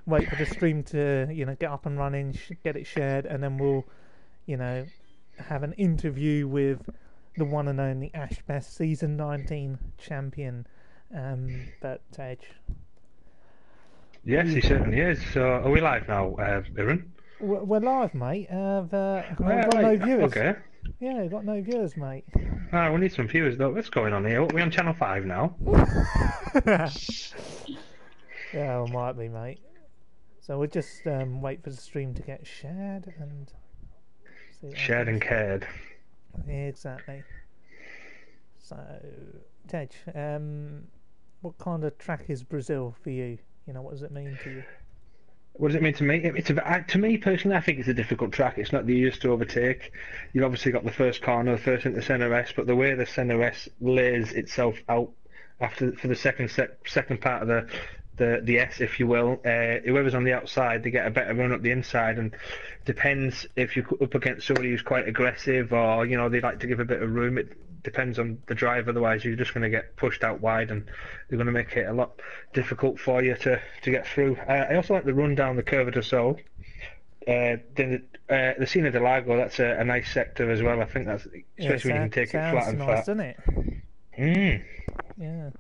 wait for the stream to get up and running, get it shared, and then we'll have an interview with the one and only Ash Best, season 19 champion. But Tej, Yes, he certainly is. So, are we live now, Aaron? we're live, mate. I've got Right. no viewers. Okay. Yeah, we've got no viewers, mate. We need some viewers, though. What's going on here? Are we on Channel 5 now? Yeah, it might be, mate. So we'll just wait for the stream to get shared and see what Shared and cared. Exactly. So, Tej, what kind of track is Brazil for you? What does it mean to you? What does it mean to me? To me personally, I think it's a difficult track. It's not the easiest to overtake. You've obviously got the first corner, the first into centre S, but the way the centre S lays itself out for the second part of the S, if you will, whoever's on the outside, they get a better run up the inside, and depends if you're up against somebody who's quite aggressive or they like to give a bit of room. It depends on the drive. Otherwise, you're just going to get pushed out wide, and they're going to make it a lot difficult for you to get through. I also like the run down the Curva do Sol. The Sena de Lago, that's a nice sector as well. I think that's especially when you can take it flat and nice, flat. Doesn't it? Yeah.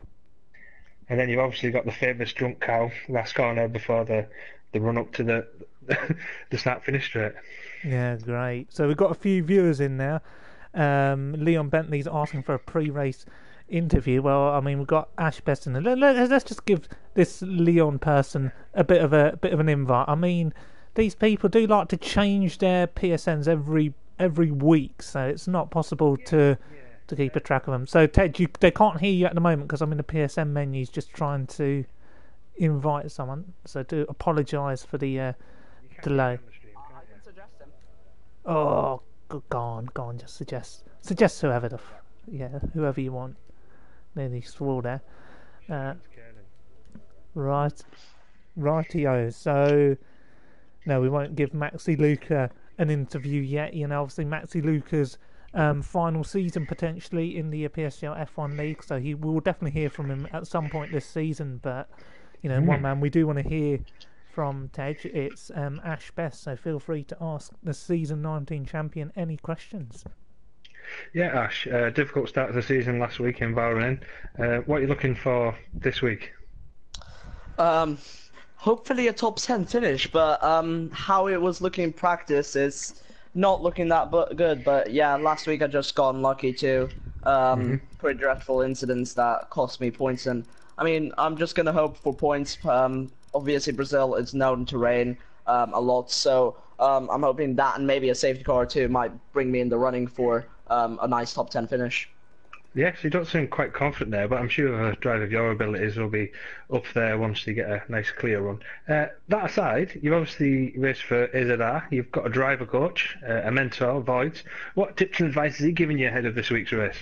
And then you've obviously got the famous drunk cow last corner before the run up to the the snap finish straight. Yeah, great. So we've got a few viewers in now. Leon Bentley's asking for a pre-race interview. Well, I mean, we've got Ash Best in there. Let's just give this Leon person a bit of an invite. I mean, these people do like to change their PSNs every week, so it's not possible to keep a track of them. So Ted, they can't hear you at the moment because I'm in the PSN menus just trying to invite someone. So do apologise for the delay. I can suggest him. Oh, go on, just suggest whoever whoever you want. Nearly swore there. Rightio. So no, we won't give Maxi Luca an interview yet. Obviously Maxi Luca's final season potentially in the PSGL F1 League, so we will definitely hear from him at some point this season. But one man we do want to hear from, Tej, it's Ash Best, so feel free to ask the season 19 champion any questions. Yeah, Ash, difficult start to the season last week in Bahrain. What are you looking for this week? Hopefully a top 10 finish, but how it was looking in practice is not looking that good. But yeah, last week I just got unlucky too. Pretty dreadful incidents that cost me points, and I mean, I'm just gonna hope for points. Obviously Brazil is known to rain a lot, so I'm hoping that and maybe a safety car or two might bring me in the running for a nice top 10 finish. Yes, you don't seem quite confident there, but I'm sure a drive of your abilities will be up there once you get a nice clear run. That aside, you've obviously raced for AZR, you've got a driver coach, a mentor, Voids. What tips and advice is he giving you ahead of this week's race?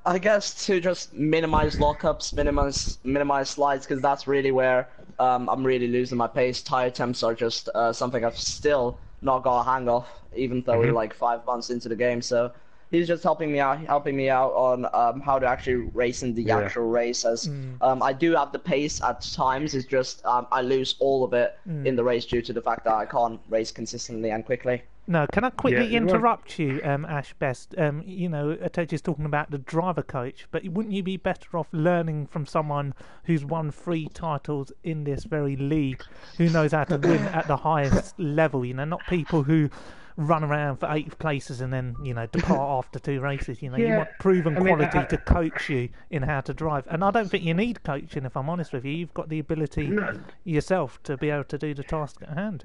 I guess to just minimize lockups, minimize slides, because that's really where I'm really losing my pace. Tire temps are just something I've still not got a hang of, even though we're like 5 months into the game. So he's just helping me out on how to actually race in the actual race. As I do have the pace at times, it's just I lose all of it in the race due to the fact that I can't race consistently and quickly. No, can I quickly interrupt you, Ash Best? Tej is talking about the driver coach, but wouldn't you be better off learning from someone who's won 3 titles in this very league, who knows how to win at the highest level? Not people who run around for 8th places and then depart after 2 races. You want proven quality to coach you in how to drive, and I don't think you need coaching, if I'm honest with you. You've got the ability yourself to be able to do the task at hand.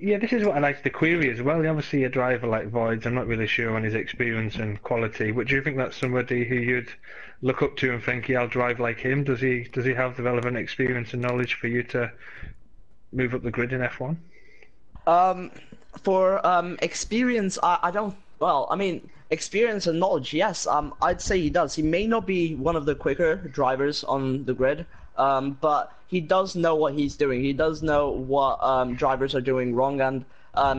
Yeah, this is what I like to query as well. Obviously a driver like Voids, I'm not really sure on his experience and quality, but do you think that's somebody who you'd look up to and think, I'll drive like him? Does he have the relevant experience and knowledge for you to move up the grid in F1? For experience, I don't. Well, I mean, experience and knowledge, yes. I'd say he does. He may not be one of the quicker drivers on the grid, but he does know what he's doing. He does know what drivers are doing wrong, and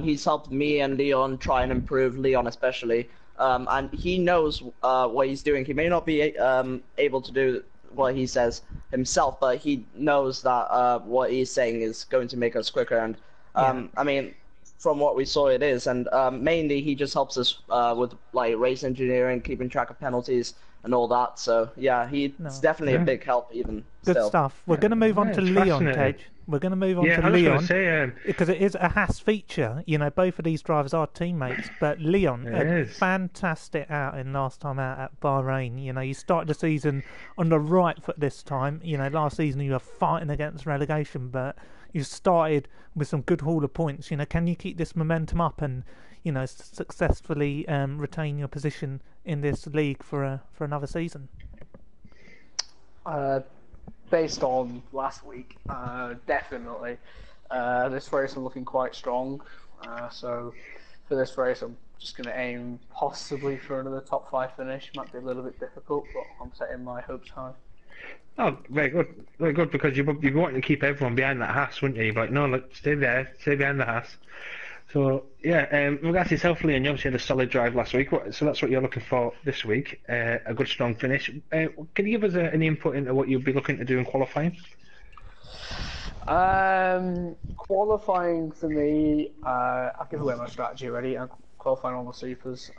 he's helped me and Leon try and improve. Leon especially, and he knows what he's doing. He may not be able to do what he says himself, but he knows that what he's saying is going to make us quicker. And I mean, from what we saw, it is. And mainly, he just helps us with like race engineering, keeping track of penalties and all that. So yeah, he's definitely a big help. Even good still. stuff. We're going to move on to Leon, Tej. We're going to move on to Leon because it is a Haas feature. You know, both of these drivers are teammates, but Leon, a fantastic outing last time out at Bahrain. You know, you started the season on the right foot this time. You know, last season you were fighting against relegation, but you started with some good haul of points. You know, can you keep this momentum up and, you know, successfully retain your position in this league for another season? Based on last week, definitely. This race I'm looking quite strong. So for this race, I'm just going to aim possibly for another top 5 finish. Might be a little bit difficult, but I'm setting my hopes high. Oh, very good, because you want to keep everyone behind that Haas, wouldn't you? But no, look, stay behind the Haas. So yeah, regards to yourself, Leon, you obviously had a solid drive last week, so that's what you're looking for this week, a good strong finish. Can you give us any input into what you'll be looking to do in qualifying? Qualifying for me, I've given away my strategy already. I'm qualifying all the supers.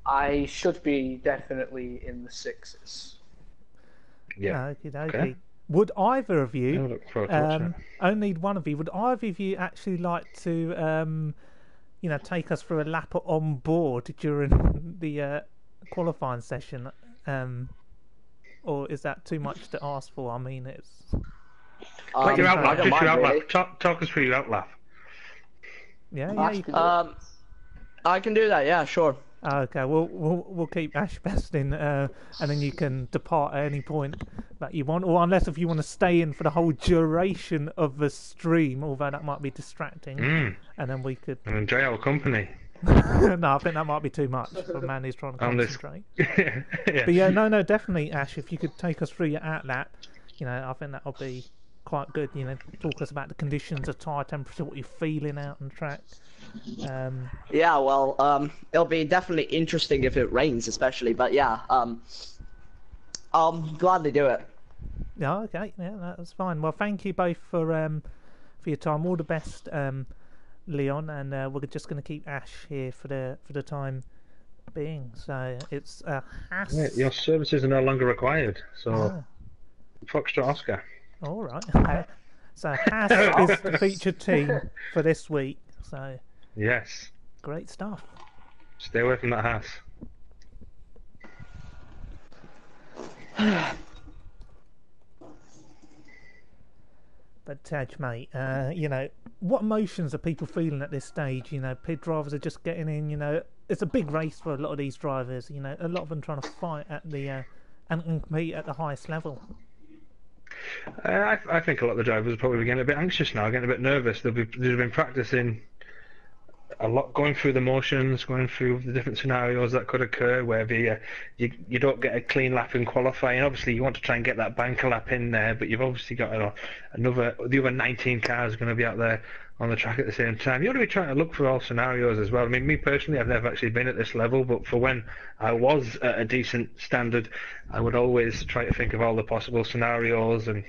I should be definitely in the 6s. Yeah. Okay. Would either of you, only one of you, would either of you actually like to, you know, take us through a lap on board during the qualifying session, or is that too much to ask for? I mean, it's. Like your outlap, just your outlap. Talk us through your outlap. Yeah, you can. I can do that. Yeah, sure. Okay, we'll keep Ash best in, and then you can depart at any point that you want, or unless if you want to stay in for the whole duration of the stream, although that might be distracting, and then we could enjoy our company. No, I think that might be too much for a man who's trying to concentrate. Yeah. But yeah, no, definitely, Ash. If you could take us through your outlap, you know, I think that would be quite good. You know, talk us about the conditions, the tyre temperature, what you're feeling out on track. Yeah, well, it'll be definitely interesting if it rains, especially. But yeah, I'll gladly do it. Yeah, okay, yeah, that's fine. Well, thank you both for your time. All the best, Leon, and we're just going to keep Ash here for the time being. So it's Haas. Yeah, your services are no longer required. So Foxtrot Oscar. All right. So Haas is the featured team for this week. So. Yes. Great stuff. Stay away from that Haas. But Tej, mate, you know, what emotions are people feeling at this stage? You know, pit drivers are just getting in. You know, it's a big race for a lot of these drivers. You know, a lot of them trying to fight at the and compete at the highest level. I think a lot of the drivers are probably getting a bit anxious now, getting a bit nervous. They've been practicing a lot, going through the motions, going through the different scenarios that could occur where you don't get a clean lap in qualifying. Obviously, you want to try and get that banker lap in there, but you've obviously got the other 19 cars going to be out there on the track at the same time. You ought to be trying to look for all scenarios as well. I mean, me personally, I've never actually been at this level, but for when I was at a decent standard, I would always try to think of all the possible scenarios. And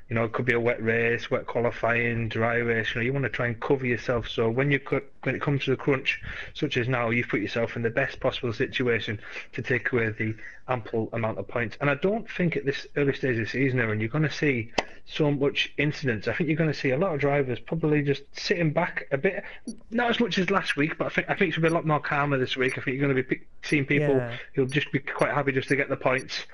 you know, it could be a wet race, wet qualifying, dry race. You know, you want to try and cover yourself so when it comes to the crunch, such as now, you've put yourself in the best possible situation to take away the ample amount of points. And I don't think at this early stage of the season, Aaron, you're going to see so much incidents. I think you're going to see a lot of drivers probably just sitting back a bit, not as much as last week, but I think it's going to be a lot more calmer this week. I think you're going to be seeing people who'll just be quite happy just to get the points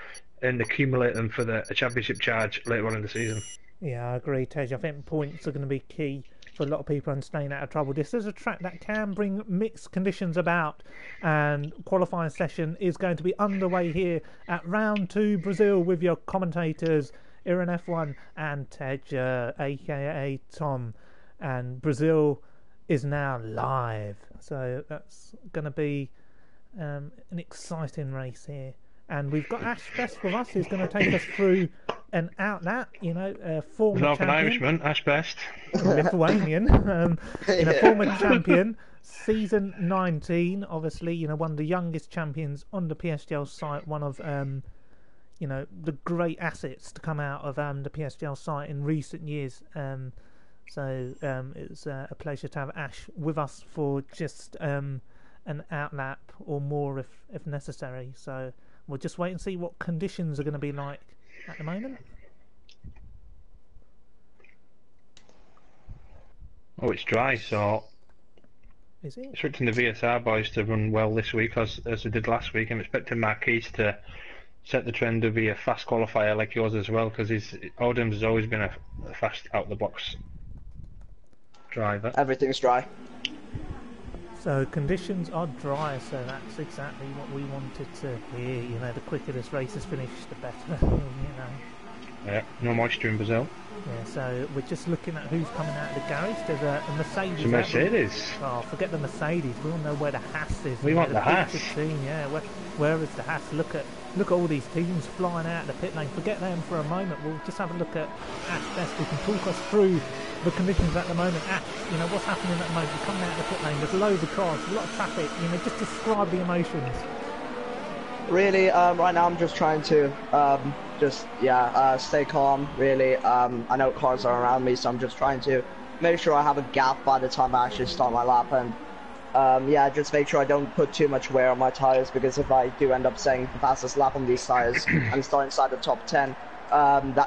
and accumulate them for a championship charge later on in the season. Yeah, I agree, Tej. I think points are going to be key for a lot of people and staying out of trouble. This is a track that can bring mixed conditions about, and qualifying session is going to be underway here at round 2 Brazil with your commentators Aaron F1 and Tej, aka Tom. And Brazil is now live, so that's going to be an exciting race here. And we've got Ash Best with us, who's going to take us through an outlap, you know, a former Northern champion. Irishman, Ash Best. Lithuanian. Former champion, season 19, obviously, you know, one of the youngest champions on the PSGL site, one of, you know, the great assets to come out of the PSGL site in recent years. So it's a pleasure to have Ash with us for just an outlap or more if necessary. So we'll just wait and see what conditions are going to be like at the moment. Oh, it's dry, so Is it? expecting the VSR boys to run well this week as they did last week. I'm expecting Marquise to set the trend to be a fast qualifier like yours as well, because Odem's has always been a fast out the box driver. Everything's dry. So conditions are dry, so that's exactly what we wanted to hear. You know, the quicker this race is finished, the better. You know. Yeah, no moisture in Brazil. Yeah, so we're just looking at who's coming out of the garage. There's a Mercedes. It's a Mercedes. Oh, forget the Mercedes. We all know where the Haas is. We want the Haas. Team, yeah. Where is the Haas? Look at all these teams flying out of the pit lane. Forget them for a moment. We'll just have a look at Ash Best, who can talk us through the conditions at the moment. Ash, you know what's happening at the moment. You're coming out of the pit lane. There's loads of cars, a lot of traffic. You know, just describe the emotions. Really, right now I'm just trying to stay calm. Really, I know cars are around me, so I'm just trying to make sure I have a gap by the time I actually start my lap, and just make sure I don't put too much wear on my tires, because if I do end up saying the fastest lap on these tires and start inside the top 10,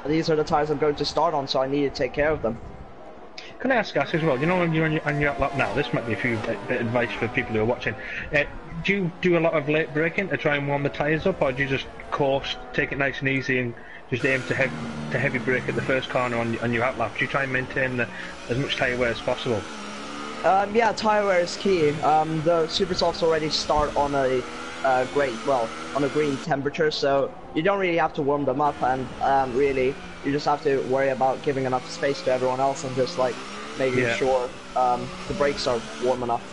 these are the tires I'm going to start on, so I need to take care of them. Can I ask us as well? You know, when you're on your lap now, this might be a few bit advice for people who are watching. Do you do a lot of late braking to try and warm the tyres up, or do you just course, take it nice and easy, and just aim to heavy brake at the first corner on your outlap? Do you try and maintain as much tyre wear as possible? Yeah, tyre wear is key. The super softs already start on a green temperature, so you don't really have to warm them up, and really you just have to worry about giving enough space to everyone else and just like making sure the brakes are warm enough.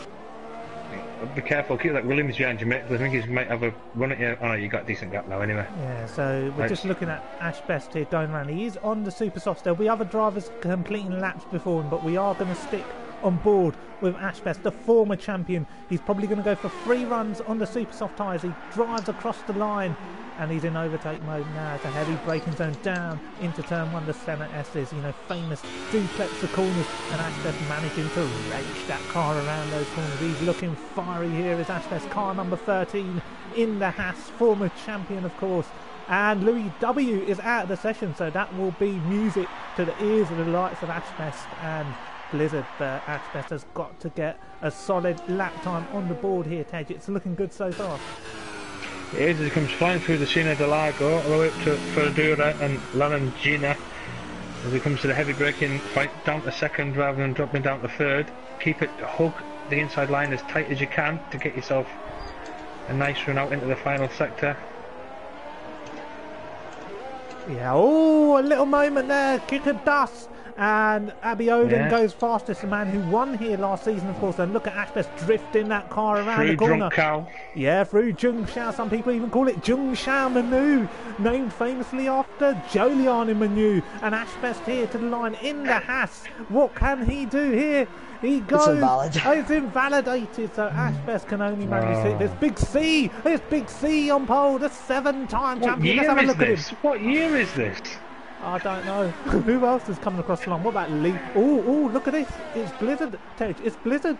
Be careful, keep that Williams behind you, mate, because I think he might have a run at you. Oh no, you got a decent gap now anyway. Yeah, so we're just looking at Ash Best here going around. He is on the super softs. There'll be other drivers completing laps before him, but we are going to stick on board with Ash Best, the former champion. He's probably going to go for 3 runs on the super soft tyres. He drives across the line and he's in overtake mode now. It's a heavy braking zone down into turn 1. The Senna S's, you know, famous duplex the corners, and Ash Best managing to race that car around those corners. He's looking fiery here as Ash Best, car number 13 in the Haas, former champion of course. And Louis W is out of the session, so that will be music to the ears of the likes of Ash Best and Blizzard. But Ash Best has got to get a solid lap time on the board here, Tej. It's looking good so far. It is, as he comes flying through the Cine de Lago, all the way up to Verdura and Laranjina. As he comes to the heavy braking, right down to second rather than dropping down to third. Keep it, hug the inside line as tight as you can to get yourself a nice run out into the final sector. Yeah, oh, a little moment there, kick of dust. And Abby Oden goes fastest, the man who won here last season, of course. And look at Ash Best drifting that car around the corner. Drunk cow. Yeah, through Jung Shao. Some people even call it Jung Shao Manu, named famously after Jolian in Manu. And Ash Best here to the line in the Haas. What can he do here? He goes. It's invalid. It's invalidated. So Ash Best can only manage it. There's Big C. There's Big C on pole. The 7-time champion. Let's have a look at him. What year is this? I don't know. Who else is coming across the line? What about Lee? Oh, look at this. It's Blizzard, Tej. It's Blizzard.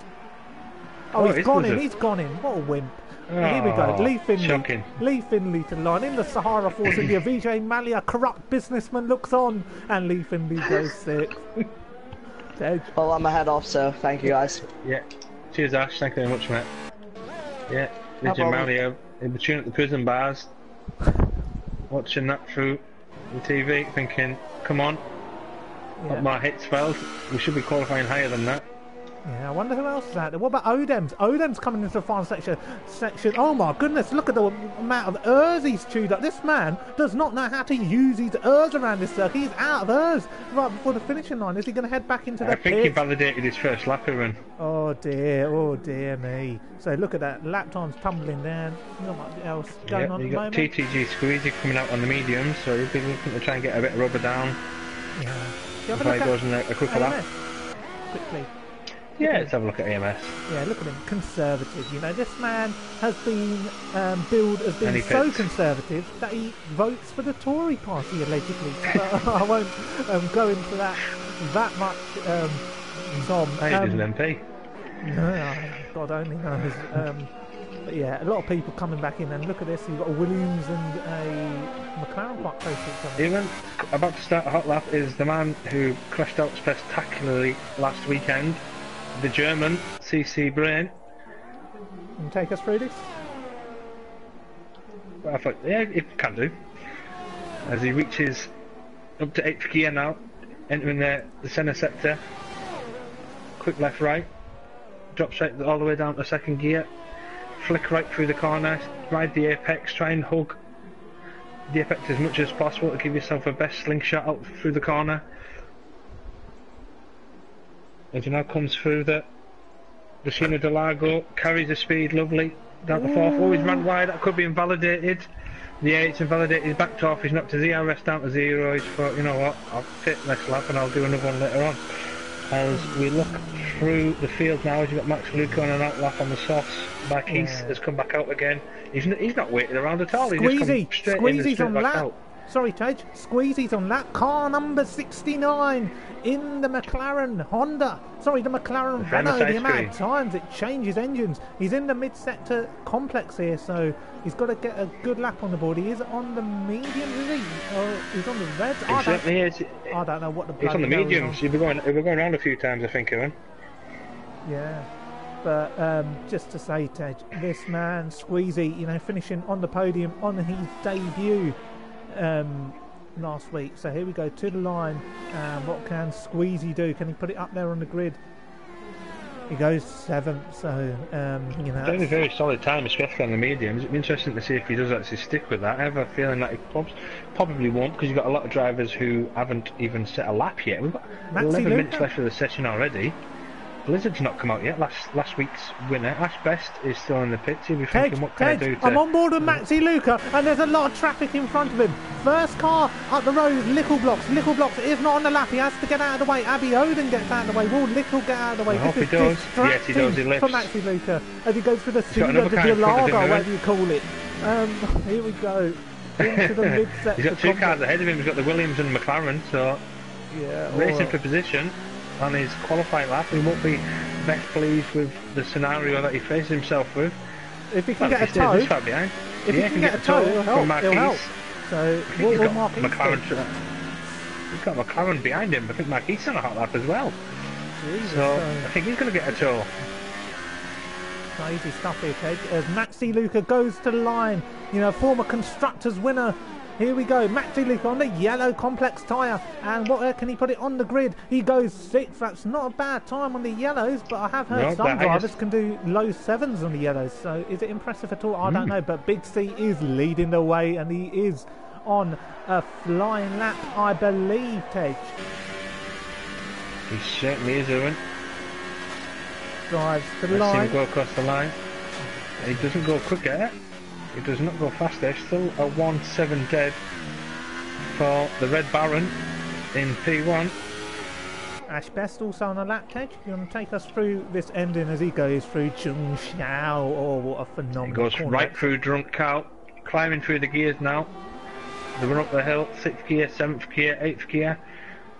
Oh, he's gone in. He's gone in. What a wimp. Here we go. Lee Finley. Shocking. Lee Finley to the line. In the Sahara Force India, Vijay Mallya, corrupt businessman, looks on. And Lee Finley goes 6th. Tej. Well, I'm ahead off, so thank you guys. Yeah. Cheers, Ash. Thank you very much, mate. Yeah. Vijay Mallya in between at the prison bars. Watching that through the TV, thinking, come on, what my hits failed, we should be qualifying higher than that. Yeah, I wonder who else is out there. What about Odems? Odems coming into the final section. Oh my goodness, look at the amount of ERS he's chewed up. This man does not know how to use his ERS around this circuit. He's out of ERS right before the finishing line. Is he going to head back into the pit? I think he validated his first lap run. Oh dear me. So look at that, lap time's tumbling down. Not much else going on at the moment. You've got TTG Squeezy coming out on the medium, so you'll be looking to try and get a bit of rubber down. Yeah. If he goes in a quicker lap. Quickly. Yeah, let's have a look at AMS. Yeah, look at him, conservative. You know, this man has been billed as being so conservative that he votes for the Tory party allegedly. But I won't go into that much, Tom. I think he's an MP. No, God only knows. But yeah, a lot of people coming back in, and look at this. You've got a Williams and a McLaren quite close to each other. Even about to start a hot lap is the man who crashed out spectacularly last weekend. The German, CC Brain. Can you take us through this? Well, I thought, yeah, it can do. As he reaches up to 8th gear now, entering the centre sector. Quick left right. Drops right all the way down to 2nd gear. Flick right through the corner. Ride the apex. Try and hug the apex as much as possible to give yourself a best slingshot out through the corner. As he now comes through the Racino de Largo, carries the speed, lovely, down to 4th. Oh, he's ran wide, that could be invalidated. Yeah, it's invalidated, he's backed off, he's knocked his ERS down to 0. He's thought, you know what, I'll pit next lap and I'll do another one later on. As we look through the field now, as you've got Max Luca on an out lap on the softs. Marquise has come back out again. He's not waiting around at all. Squeezy's on lap. Sorry, Tej. Squeezy's on lap. Car number 69 in the McLaren Honda. Sorry, the McLaren Renault. The amount of times it changes engines. He's in the mid-sector complex here, so he's got to get a good lap on the board. He is on the mediums, is he? Or he's on the reds? He certainly is. I don't know what the. He's on the mediums. He'll be going around a few times, I think, Ewan. Yeah. But just to say, Tej, this man, Squeezy, you know, finishing on the podium on his debut last week. So here we go to the line. What can Squeezy do? Can he put it up there on the grid? He goes 7th, so you know. That's a very solid time, especially on the mediums. It'd be interesting to see if he does actually stick with that. I have a feeling that he probably won't, because you've got a lot of drivers who haven't even set a lap yet. We've got 11 minutes left of the session already. Blizzard's not come out yet. Last week's winner, Ash Best, is still in the pits. He'll be thinking, what can I do to... I'm on board with Maxi Luca, and there's a lot of traffic in front of him. First car up the road is Little Blocks. Little Blocks is not on the lap. He has to get out of the way. Abby Oden gets out of the way. Will Little get out of the way? I hope he does. Yes, he does. He lifts. For Maxi Luca as he goes through the Cedar de Lago, whatever you call it. Here we go. Into the mid-sector. He's got 2 cars ahead of him. He's got the Williams and McLaren, so racing for position on his qualifying lap. He won't be best pleased with the scenario that he faces himself with. If he can get a tow, if he can get a tow, it'll help. So he's got McLaren behind him. I think Marquis on a hot lap as well. So I think he's going to get a tow. Crazy stuff here, Tej. As Maxi Luca goes to the line, you know, former constructors winner. Here we go, Maxi Luca on the yellow complex tyre, and where can he put it on the grid? He goes 6th. That's not a bad time on the yellows, but I have heard some drivers can do low 7s on the yellows, so is it impressive at all? I don't know, but Big C is leading the way, and he is on a flying lap, I believe, Tej. He certainly is, Owen. Drives to the line. Let's see him go across the line. He doesn't go quicker. He does not go faster. Still a 1-7 dead for the Red Baron in P1. Ash Best also on a lap, Tej. You want to take us through this ending as he goes through Chung Xiao? Oh, what a phenomenal He goes right through Drunk Cow, climbing through the gears now. They run up the hill, 6th gear, 7th gear, 8th gear.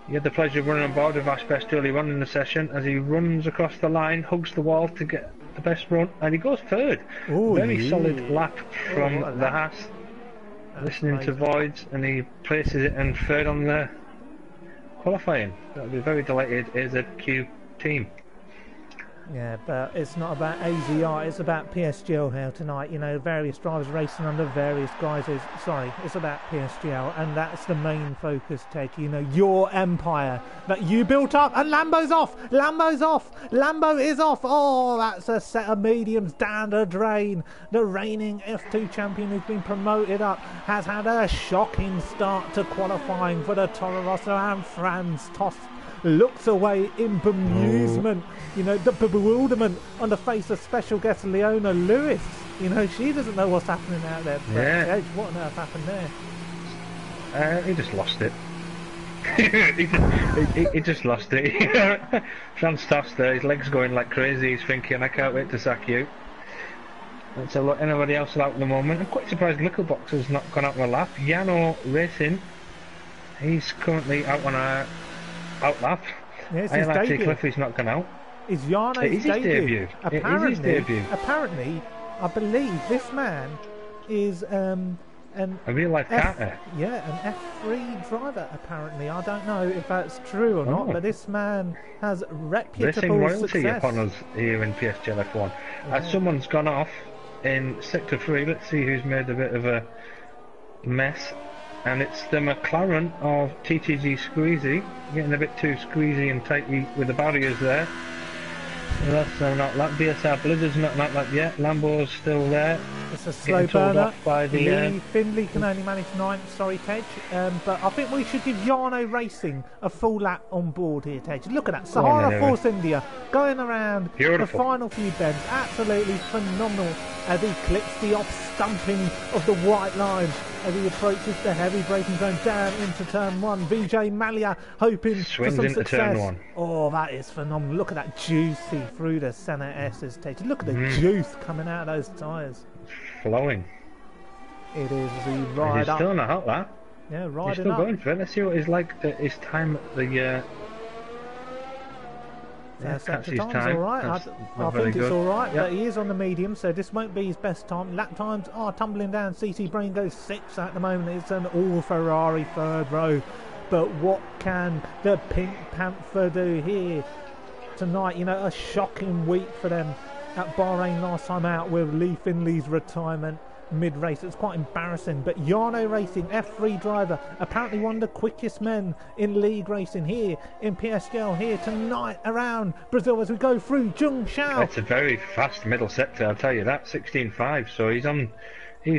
You had the pleasure of running on board with Ash Best early on in the session as he runs across the line, hugs the wall to get the best run, and he goes 3rd. Ooh, very solid lap from the Haas. Listening to voids, and he places it in 3rd on the qualifying. That'll be very delighted AZQ team. Yeah, but it's not about AZR, it's about PSGL here tonight. You know, various drivers racing under various guises. Sorry, it's about PSGL, and that's the main focus, Tej. You know, your empire that you built up, and Lambo's off! Lambo's off! Lambo is off! Oh, that's a set of mediums down the drain. The reigning F2 champion who's been promoted up has had a shocking start to qualifying for the Toro Rosso, and Franz Tost looks away in bemusement, you know, the bewilderment on the face of special guest Leona Lewis. You know, she doesn't know what's happening out there. Yeah. What on earth happened there? He just lost it. he just lost it. France tossed there, his legs going like crazy, he's thinking, I can't wait to sack you. Let's have a look, anybody else out at the moment? I'm quite surprised Littlebox has not gone out on a lap. Yano Racing, he's currently out on a out lap. Yeah, it's his debut. Cliffy's not gone out. It's Yano's debut. It is his debut. Apparently, I believe this man is a real life character. Yeah, an F3 driver. Apparently, I don't know if that's true or not, but this man has reputable royalty success upon us here in PSGL F1. As someone's gone off in Sector 3, let's see who's made a bit of a mess. And it's the McLaren of TTG Squeezy, getting a bit too squeezy and tighty with the barriers there. So that's not lap. BSR Blizzard's not lap yet. Lambo's still there. It's a slow burner. By the, Lee Findlay can only manage 9th, sorry Tej. But I think we should give Yano Racing a full lap on board here, Tej. Look at that. Sahara Force India going around the final few bends. Absolutely phenomenal as he clips the off-stumping of the white line as he approaches the heavy braking zone down into turn 1. Vijay Mallya hoping for some success. Turn 1. Oh, that is phenomenal. Look at that juicy through the centre S's, Tej. Look at the juice coming out of those tyres. Flowing. It is the ride he's up. Still not out there. Yeah, riding he's still up. going for it. Let's see what he's like his time at the sector time's alright. I think it's alright, but he is on the medium, so this won't be his best time. Lap times are tumbling down. CT Brain goes 6th at the moment. It's an all Ferrari 3rd row. But what can the Pink Panther do here tonight? You know, a shocking week for them at Bahrain last time out with Lee Finley's retirement mid-race. It's quite embarrassing, but Yano Racing, F3 driver, apparently one of the quickest men in league racing here in PSGL here tonight around Brazil as we go through Zheng Shao. It's a very fast middle sector, I'll tell you that. 16.5, so he's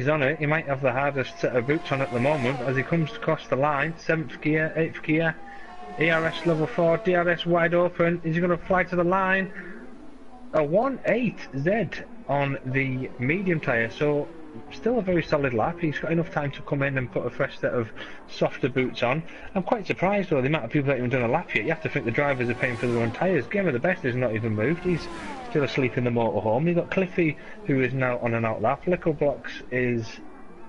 on it. He might have the hardest set of boots on at the moment as he comes across the line. 7th gear, 8th gear, ERS level 4, DRS wide open. Is he going to fly to the line? A 1.8Z on the medium tyre, so still a very solid lap. He's got enough time to come in and put a fresh set of softer boots on. I'm quite surprised though the amount of people that haven't even done a lap yet. You have to think the drivers are paying for their own tyres. Game of the Best has not even moved. He's still asleep in the motorhome. You've got Cliffy, who is now on an out lap. Lickleblocks is...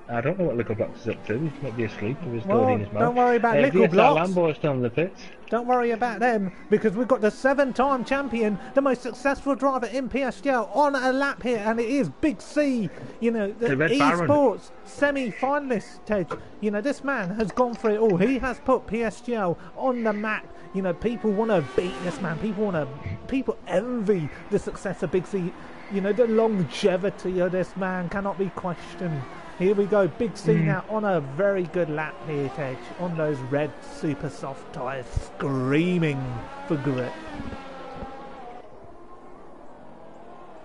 I don't know what Lickleblocks is up to. He might be asleep with his gold in his mouth. Don't worry about Lickleblocks. Lambo is still in the pits. Don't worry about them, because we've got the 7-time champion, the most successful driver in PSGL, on a lap here, and it is Big C, you know, the eSports semi-finalist, Tej. You know, this man has gone for it all. He has put PSGL on the map. You know, people want to beat this man. People envy the success of Big C. You know, the longevity of this man cannot be questioned. Here we go, Big C now on a very good lap here, Tej, on those red super soft tyres, screaming for grip.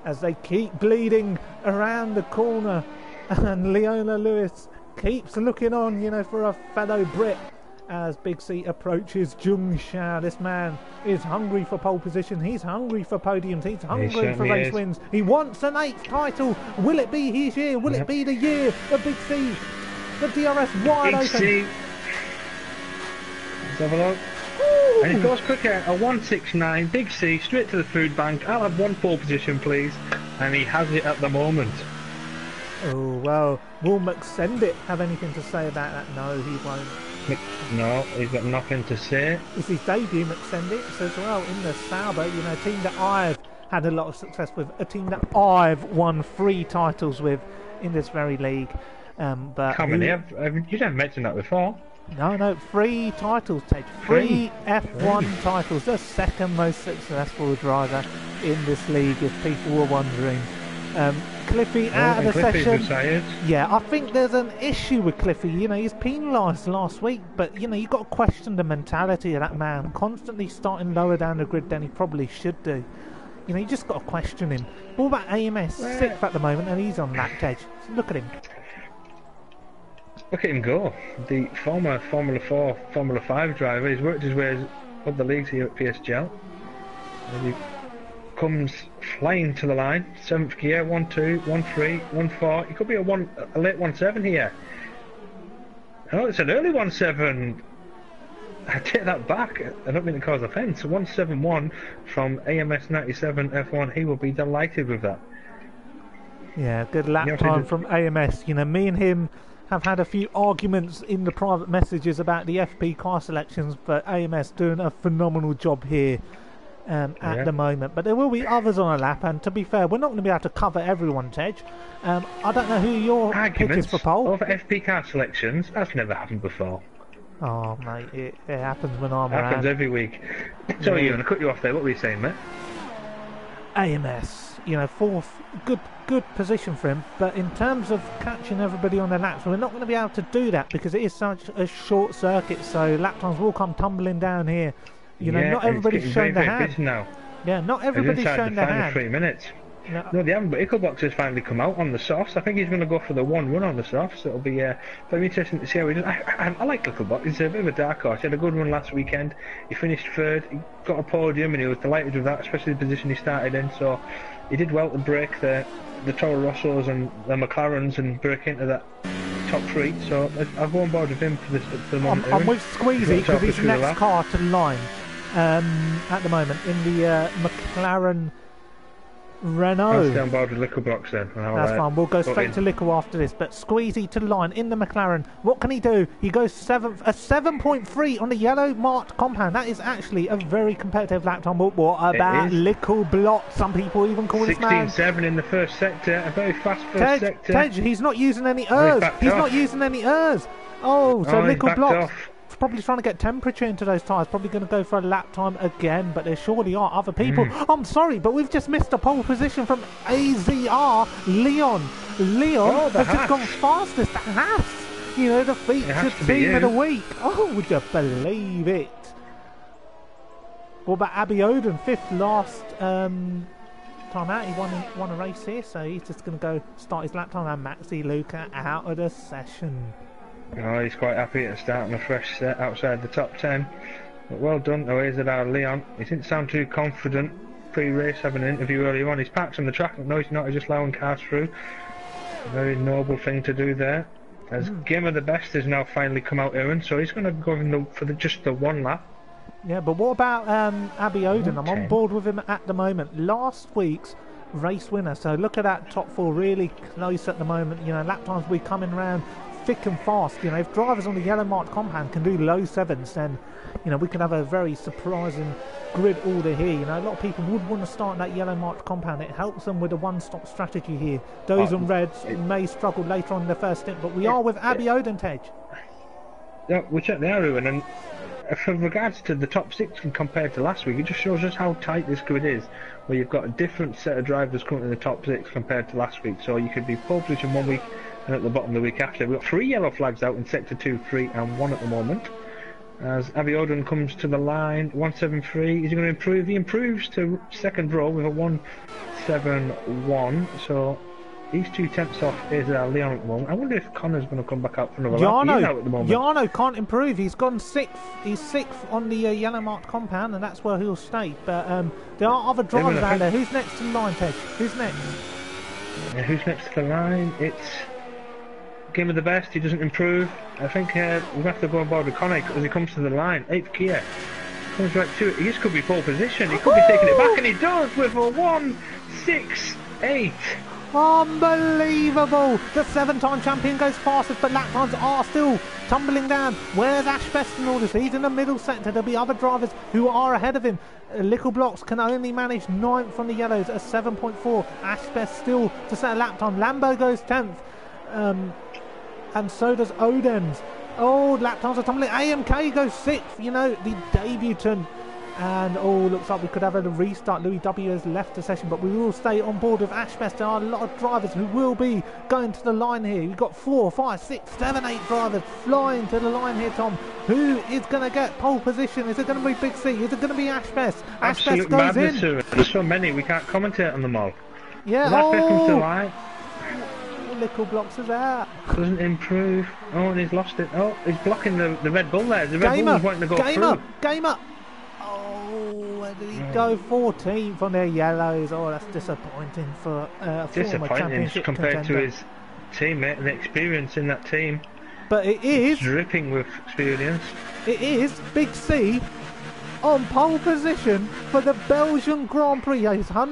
As they keep bleeding around the corner, and Leona Lewis keeps looking on, you know, for a fellow Brit. As Big C approaches Zheng Shao, this man is hungry for pole position. He's hungry for podiums. He's hungry for race wins. He wants an 8th title. Will it be his year? Will it be the year of Big C? The DRS wide open. C. Let's have a look. Ooh. And it goes quicker. A 169. Big C straight to the food bank. I'll have one pole position, please. And he has it at the moment. Oh well. Will McSendit have anything to say about that? No, he won't. No, he's got nothing to say. It's his debut, McSendit, as well, in the Sauber, you know, a team that I've had a lot of success with, a team that I've won 3 titles with in this very league. But how many? You didn't mention that before. No, 3 titles, Tej. 3 F1 titles. The second most successful driver in this league, if people were wondering. Cliffy out of the session. Yeah, I think there's an issue with Cliffy. You know, he's penalised last week, but you know, you've got to question the mentality of that man. Constantly starting lower down the grid than he probably should do. You know, you just got to question him. What about AMS? 6th at the moment, and he's on that Tej. Look at him. Look at him go. The former Formula 4, Formula 5 driver. He's worked his way up the leagues here at PSGL. And he comes flying to the line. 7th gear, 1-2, 1-3, 1-4. It could be a late 1-7 here. Oh, it's an early 1-7. I take that back. I don't mean to cause offence. 171 from AMS 97 F1. He will be delighted with that. Yeah, good lap time from AMS. You know, me and him have had a few arguments in the private messages about the FP car selections, but AMS doing a phenomenal job here at the moment. But there will be others on a lap, and to be fair, we're not going to be able to cover everyone, Tej. I don't know who your pick is for pole. Over FP car selections, that's never happened before. Oh, mate, it happens when I'm around. It happens every week. Sorry, Ewan, I cut you off there. What were you saying, mate? AMS, you know, fourth, good position for him, but in terms of catching everybody on their laps, we're not going to be able to do that because it is such a short circuit, so lap times will come tumbling down here. You know, not everybody's shown their hand. Now. Yeah, not everybody's shown their hand. 3 minutes. No, they haven't, but Icklebox has finally come out on the softs. I think he's going to go for the 1-1 on the softs. It'll be very interesting to see how he does. I like Icklebox. He's a bit of a dark horse. He had a good run last weekend. He finished third. He got a podium, and he was delighted with that, especially the position he started in. So he did well to break the Toro Rossos and the McLarens and break into that top 3. So I'll go on board with him for the moment. I'm with Squeezy because he's the next car to line at the moment in the McLaren Renault. I'll stay on board with Lickerbox then. That's fine. We'll go straight to Licker after this. But Squeezy to the line in the McLaren. What can he do? He goes 7.3 on the yellow marked compound. That is actually a very competitive lap time. What about Lickerbox? Some people even call this man 16.7 in the first sector. A very fast first sector. Tej, he's not using any ERS. He's not using any ERS. Oh, so Lickerbox probably trying to get temperature into those tyres, probably going to go for a lap time again, but there surely are other people. I'm sorry, but we've just missed a pole position from AZR Leon has just gone fastest. The Haas, you know, the featured team of the week. Oh, would you believe it? What about Abby Oden, 5th last time out? He won a race here, so he's just going to go start his lap time. And Maxi Luca out of the session. Oh, he's quite happy to start on a fresh set outside the top 10. But well done to AZR Leon. He didn't sound too confident pre-race, having an interview earlier on. He's parked on the track. No, he's not. He's just allowing cars through. A very noble thing to do there. As Game of the Best has now finally come out, Ewan, so he's going to go for just the 1 lap. Yeah, but what about Abby Oden? I'm on board with him at the moment. Last week's race winner. So look at that top 4, really close at the moment. You know, lap times will be coming around thick and fast. You know, if drivers on the yellow marked compound can do low 7s, then, you know, we could have a very surprising grid order here. You know, a lot of people would want to start in that yellow marked compound. It helps them with a one-stop strategy here. Those on reds may struggle later on in the first stint, but we are with Abby Oden, Tej. Yeah, we checked the Arrow, and for regards to the top 6 compared to last week, it just shows us how tight this grid is, where you've got a different set of drivers coming in the top 6 compared to last week. So you could be pole position 1 week and at the bottom the week after. We've got 3 yellow flags out in sector 2, 3 and 1 at the moment. As Abby Oden comes to the line, 173, is he going to improve? He improves to second row with a 171, so he's 2 tenths off AZR Leon at the moment. I wonder if Connor's going to come back out for another lap. He's out at the moment. Jarno can't improve. He's gone 6th. He's 6th on the yellow marked compound, and that's where he'll stay. But there are other drivers out there. Who's next to the line, Tej? Who's next? Yeah, who's next to the line? It's Game of the Best. He doesn't improve. I think we'll have to go on board with Connor as he comes to the line. 8th Kia. Comes right to it. He just could be pole position. He could be taking it back, and he does with a 168. Unbelievable! The 7-time champion goes fastest, but lap times are still tumbling down. Where's Ash Best in all this? He's in the middle sector. There'll be other drivers who are ahead of him. Little Blocks can only manage 9th from the yellows at 7.4. Ash Best still to set a lap time. Lambo goes 10th. And so does Oden's. Oh, lap times are tumbling. AMK goes 6th. You know, the debutant. And looks like we could have a restart. Louis W has left the session, but we will stay on board with Ashbest. There are a lot of drivers who will be going to the line here. We've got 4, 5, 6, 7, 8 drivers flying to the line here, Tom. Who is going to get pole position? Is it going to be Big C? Is it going to be Ashbest? Ashbest goes in. There's so many, we can't commentate on them all. Yeah, Ashbest comes to the line. Little Blocks is out. Doesn't improve. Oh, and he's lost it. Oh, he's blocking the Red Bull there. The Red Bull is wanting to go through. Game up. Where did he go? 14th on their yellows. Oh, that's disappointing for former championship compared contender. to his teammate and the experience in that team. but it is dripping with experience. Big C on pole position for the Belgian Grand Prix. He's for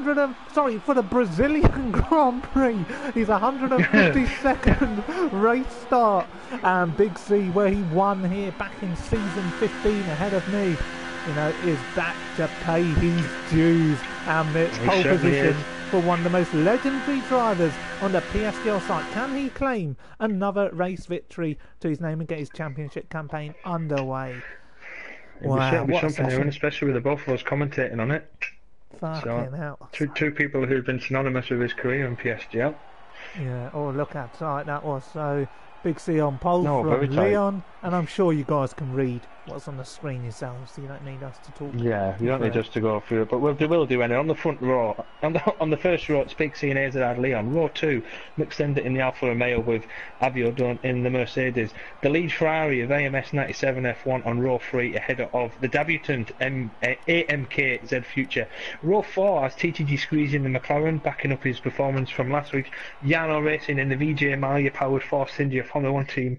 the Brazilian Grand Prix. He's 152nd race start, and Big C, where he won here back in season 15 ahead of me, is back to pay his dues, and it's pole position for one of the most legendary drivers on the PSGL site. Can he claim another race victory to his name and get his championship campaign underway? Wow, what a session. Especially with the both of us commentating on it. Fucking hell. Two people who've been synonymous with his career in PSGL. Yeah, look how tight that was. So, Big C on pole from very tight. Leon, and I'm sure you guys can read what's on the screen yourselves, so you don't need us to talk. Yeah, you don't need us to go through it, but we'll do it. On the front row, on the first row, it's Big C and AZ Leon. Row 2, McSender in the Alfa Romeo with Aviodun in the Mercedes. The lead Ferrari of AMS 97 F1 on row 3 ahead of the debutant AMK Z Future. Row 4 has TTG Squeezy in the McLaren, backing up his performance from last week. Yano Racing in the VJ Malia powered Force India Formula 1 team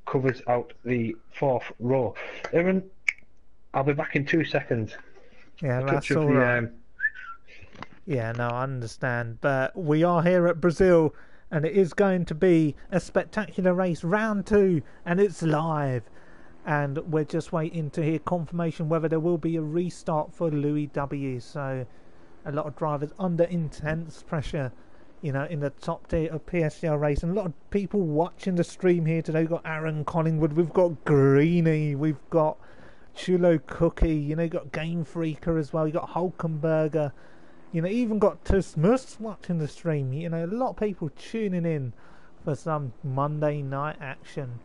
covers out the 4th row. Aaron, I'll be back in 2 seconds. Yeah, that's all right. Yeah, no, I understand. But we are here at Brazil, and it is going to be a spectacular race, round 2, and it's live. And we're just waiting to hear confirmation whether there will be a restart for Louis W. So a lot of drivers under intense pressure, in the top tier of PSGL race, and a lot of people watching the stream here today. We've got Aaron Collingwood, we've got Greeny, we've got Chulo Cookie, you've got Game Freaker as well, you've got Hulkenberger, even got Tusmus watching the stream. A lot of people tuning in for some Monday night action.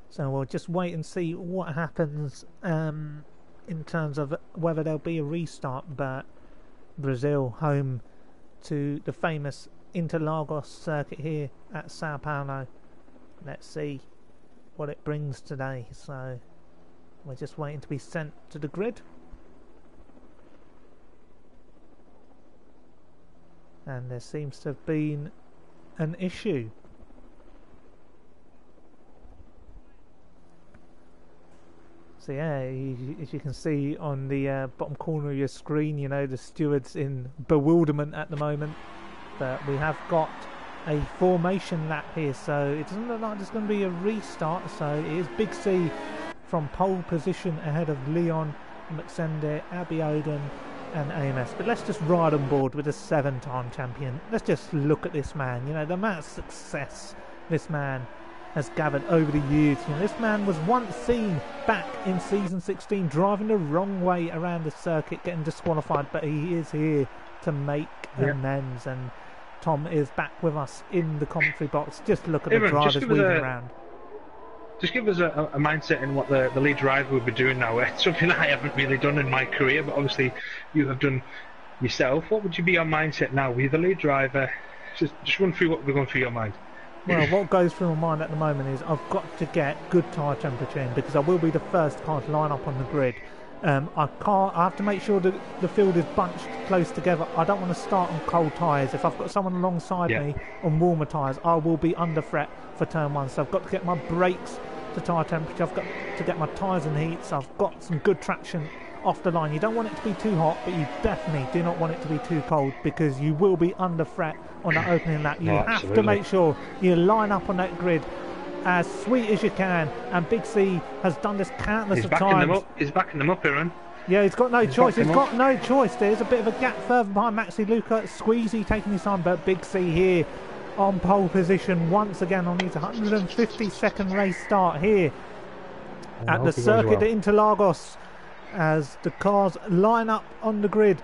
So we'll just wait and see what happens in terms of whether there'll be a restart. But Brazil, home to the famous Interlagos circuit here at Sao Paulo. Let's see what it brings today. So we're just waiting to be sent to the grid. And there seems to have been an issue. So yeah, as you can see on the bottom corner of your screen, the steward's in bewilderment at the moment. But we have got a formation lap here, so it doesn't look like there's going to be a restart. So it is Big C from pole position ahead of Leon, McSender, Abiodun and AMS. But let's just ride on board with a 7-time champion. Let's just look at this man. The amount of success this man has gathered over the years. This man was once seen back in season 16 driving the wrong way around the circuit, getting disqualified, but he is here to make amends. And Tom is back with us in the commentary box. Just look at the drivers weaving around. Just give us a mindset in what the lead driver will be doing now. It's something I haven't really done in my career, but obviously you have done yourself. What would you be your mindset now? With the lead driver, just run through what we're going through your mind. Well, what goes through my mind at the moment is I've got to get good tyre temperature in, because I will be the first car to line up on the grid. I have to make sure that the field is bunched close together. I don't want to start on cold tyres. If I've got someone alongside me on warmer tyres, I will be under threat for turn 1. So I've got to get my brakes to tyre temperature. I've got to get my tyres in heat. So I've got some good traction off the line. You don't want it to be too hot, but you definitely do not want it to be too cold, because you will be under threat on that opening lap. You have to make sure you line up on that grid as sweet as you can, and Big C has done this countless of times. He's backing them up, Aaron. Yeah, he's got no choice. He's got no choice. There's a bit of a gap further behind Maxi Luca. Squeezy taking his time, but Big C here on pole position once again on his 152nd race start here at the circuit at Interlagos, as the cars line up on the grid.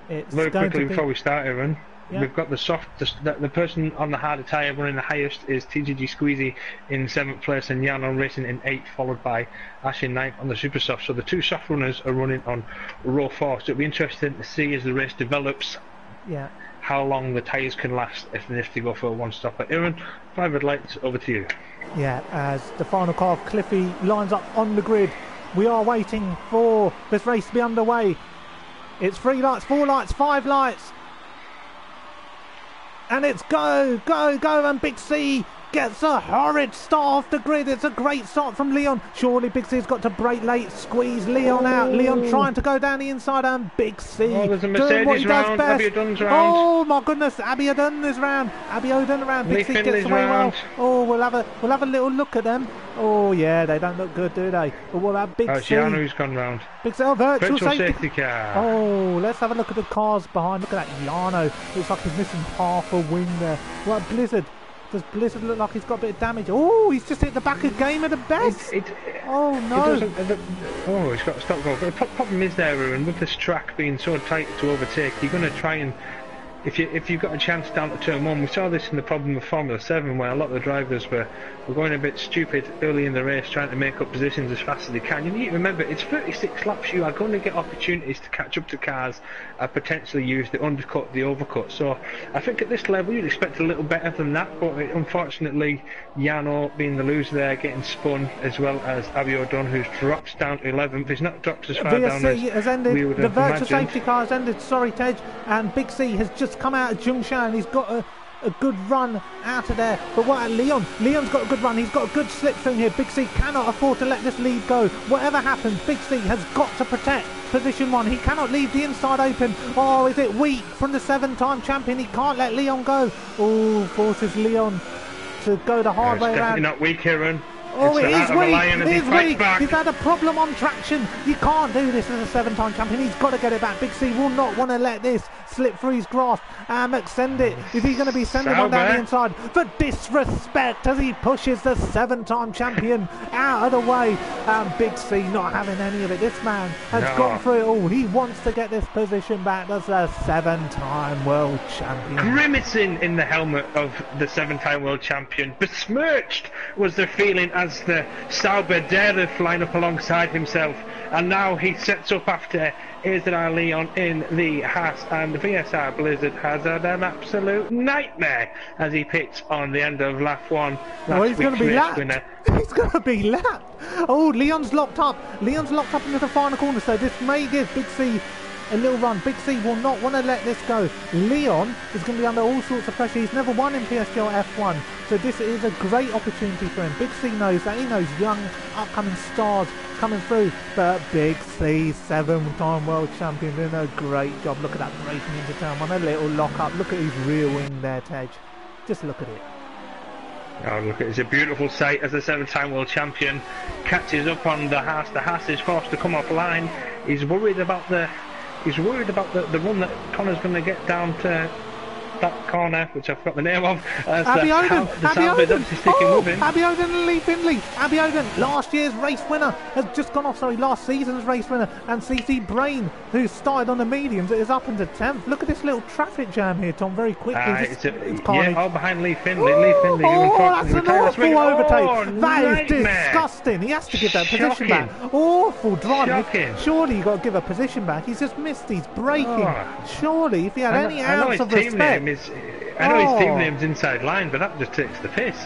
It's very quickly before we start, Aaron, we've got the person on the harder tyre running the highest is TGG Squeezy in 7th place and Jan Racing in 8th, followed by Ash in 9th on the super soft. So the two soft runners are running on row 4, so it'll be interesting to see as the race develops how long the tyres can last if they go for a one-stopper. Aaron, 5 red lights, over to you. Yeah, as the final car of Cliffy lines up on the grid, we are waiting for this race to be underway. It's 3 lights, 4 lights, 5 lights. And it's go, go, go, and Big C gets a horrid start off the grid. It's a great start from Leon. Surely Big C's got to brake late, squeeze Leon out. Leon trying to go down the inside, and Big C there's a doing what he Mercedes does round, best. Abiodun's round. Oh my goodness, Abiodun is round. Abiodun round. Big C gets Finley's away round. well. Oh, we'll have a little look at them. Oh yeah, they don't look good, do they? But what about Big C? Giano's gone round. Big C, virtual safety car. Oh, let's have a look at the cars behind. Look at that Yano. Looks like he's missing half a wing there. What a Blizzard. Does Blizzard look like he's got a bit of damage? Oh, he's just hit the back of game at the best. Oh no. He's got to stop going. But the problem is there, Ruin, with this track being so tight to overtake, you're going to try and... If you've got a chance down to turn 1, we saw this in the problem of Formula 7, where a lot of the drivers were going a bit stupid early in the race, trying to make up positions as fast as they can. You need to remember, it's 36 laps. You are going to get opportunities to catch up to cars and potentially use the undercut, the overcut. So I think at this level you'd expect a little better than that, but unfortunately Yano being the loser there, getting spun, as well as Abiodun, who's dropped down to 11th. He's not dropped as far down as has ended. We would the have virtual imagined. safety car has ended. Sorry, Tej. And Big C has just come out of Zhongshan. He's got a good run out of there. But what about Leon? Leon's got a good run. He's got a good slipstream here. Big C cannot afford to let this lead go. Whatever happens, Big C has got to protect position 1. He cannot leave the inside open. Oh, is it weak from the 7-time champion? He can't let Leon go. Oh, forces Leon to go the hard way around. Definitely not weak, Aaron. Oh, it is weak. It is weak. He's had a problem on traction. You can't do this as a 7-time champion. He's got to get it back. Big C will not want to let this slip through his grasp. Send it. Is he going to be sending one down the inside? For disrespect as he pushes the 7-time champion out of the way. Big C not having any of it. This man has gone through it all. He wants to get this position back as a 7-time world champion. Grimacing in the helmet of the 7-time world champion. Besmirched was the feeling as the Sauber Deref line up alongside himself, and now he sets up after Israel Leon in the Haas, and VSR Blizzard has had an absolute nightmare as he picks on the end of lap 1. He's going to be lapped. He's going to be lapped. Oh, Leon's locked up. Leon's locked up into the final corner, so this may give Big C a little run. Big C will not want to let this go. Leon is going to be under all sorts of pressure. He's never won in PSGL F1, so this is a great opportunity for him. Big C knows that. He knows young upcoming stars coming through, but Big C, 7-time world champion, doing a great job. Look at that braking into turn 1, a little lock up. Look at his rear wing there, Tej. Just look at it. Oh, look, it's a beautiful sight as the 7-time world champion catches up on the Haas. The Haas is forced to come offline. He's worried about the run that Connor's going to get down to that corner, which I forgot the name of. Abiodun! Abiodun and Lee Findlay! Abiodun, last year's race winner, has just gone off, last season's race winner. And CC Brain, who started on the mediums, is up into 10th. Look at this little traffic jam here, Tom, very quickly. All behind Lee Findlay. That's an awful overtake. That is nightmare. Disgusting. He has to give that position back. Awful driving. Shocking. Surely you've got to give a position back. He's just missed. He's braking. Surely, if he had any ounce of respect. I know his team name's Inside Line, but that just takes the piss.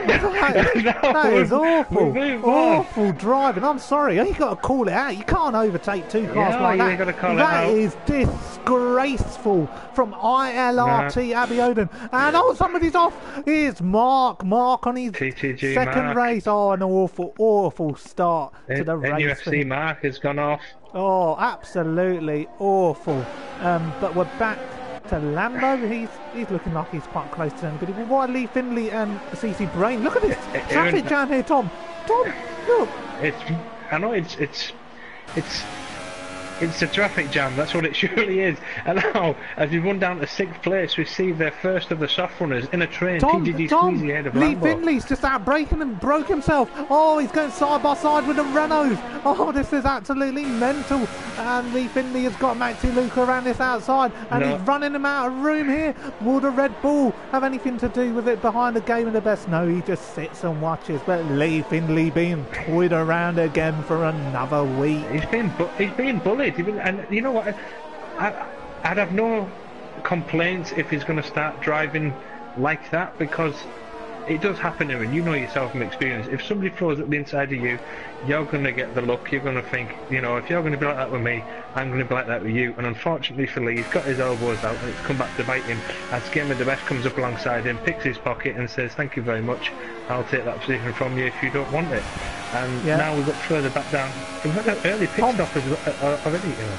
That is awful. Awful driving. I'm sorry. You got to call it out. You can't overtake two cars like that. Gotta call that it out. is disgraceful from ILRT Abiodun. And somebody's off. Here's Mark. Mark on his TTG second Mark. race. An awful start to the race. NFC Mark has gone off. Absolutely awful. But we're back to Lambo. He's looking like he's quite close to anybody. But why Lee Findlay and CC Brain? Look at this traffic jam here, Tom. Tom, look. It's a traffic jam, that's what it surely is. And now, as we run down to 6th place, receive their first of the soft runners in a train. TGG squeezy ahead of Lee Lambo. Findlay's just out braking and broke himself. He's going side by side with the Renault. This is absolutely mental. And Lee Findlay has got Maxi Luca around this outside, and he's running him out of room here. Will the Red Bull have anything to do with it behind the game of the best? No, he just sits and watches. But Lee Findlay being toyed around again for another week. He's being bullied. And you know what? I'd have no complaints if he's going to start driving like that, because it does happen, Aaron. You know yourself from experience. If somebody throws up the inside of you, you're going to get the look. You're going to think, you know, if you're going to be like that with me, I'm going to be like that with you. And unfortunately for Lee, he's got his elbows out and it's come back to bite him as Game of the Best comes up alongside him, picks his pocket and says, thank you very much. I'll take that position from you if you don't want it. And now we've got further back down. We've got an early pit stop already, you know.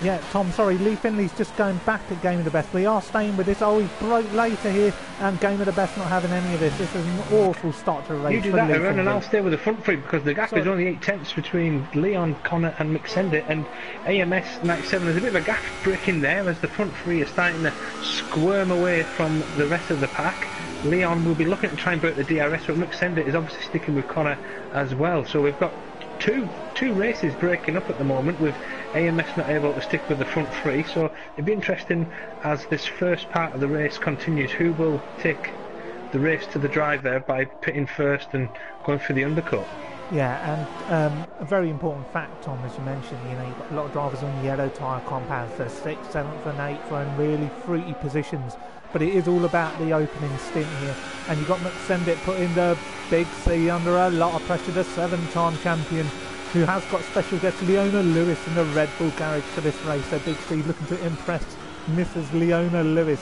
Yeah, Tom, sorry, Lee Finley's just going back at Game of the Best. We are staying with this. Oh, he broke later here, and Game of the Best not having any of this. This is an awful start to the race. You do for that, Lee Aaron, and Finley. I'll stay with the front three because the gap is only 8/10 between Leon, Connor and McSendit, and AMS 97. There's a bit of a gap breaking there as the front three are starting to squirm away from the rest of the pack. Leon will be looking to try and break the DRS, but McSendit is obviously sticking with Connor as well. So we've got two races breaking up at the moment with AMS not able to stick with the front three, so it'd be interesting as this first part of the race continues who will take the race to the driver by pitting first and going for the undercut. Yeah, and a very important fact, Tom, as you mentioned, you know, you've got a lot of drivers on yellow tyre compounds. They're 6th, 7th and 8th are in really fruity positions, but it is all about the opening stint here. And you've got McSendit putting the big C under a lot of pressure, the 7-time champion, who has got special guest Leona Lewis in the Red Bull garage for this race. So Big C looking to impress Mrs. Leona Lewis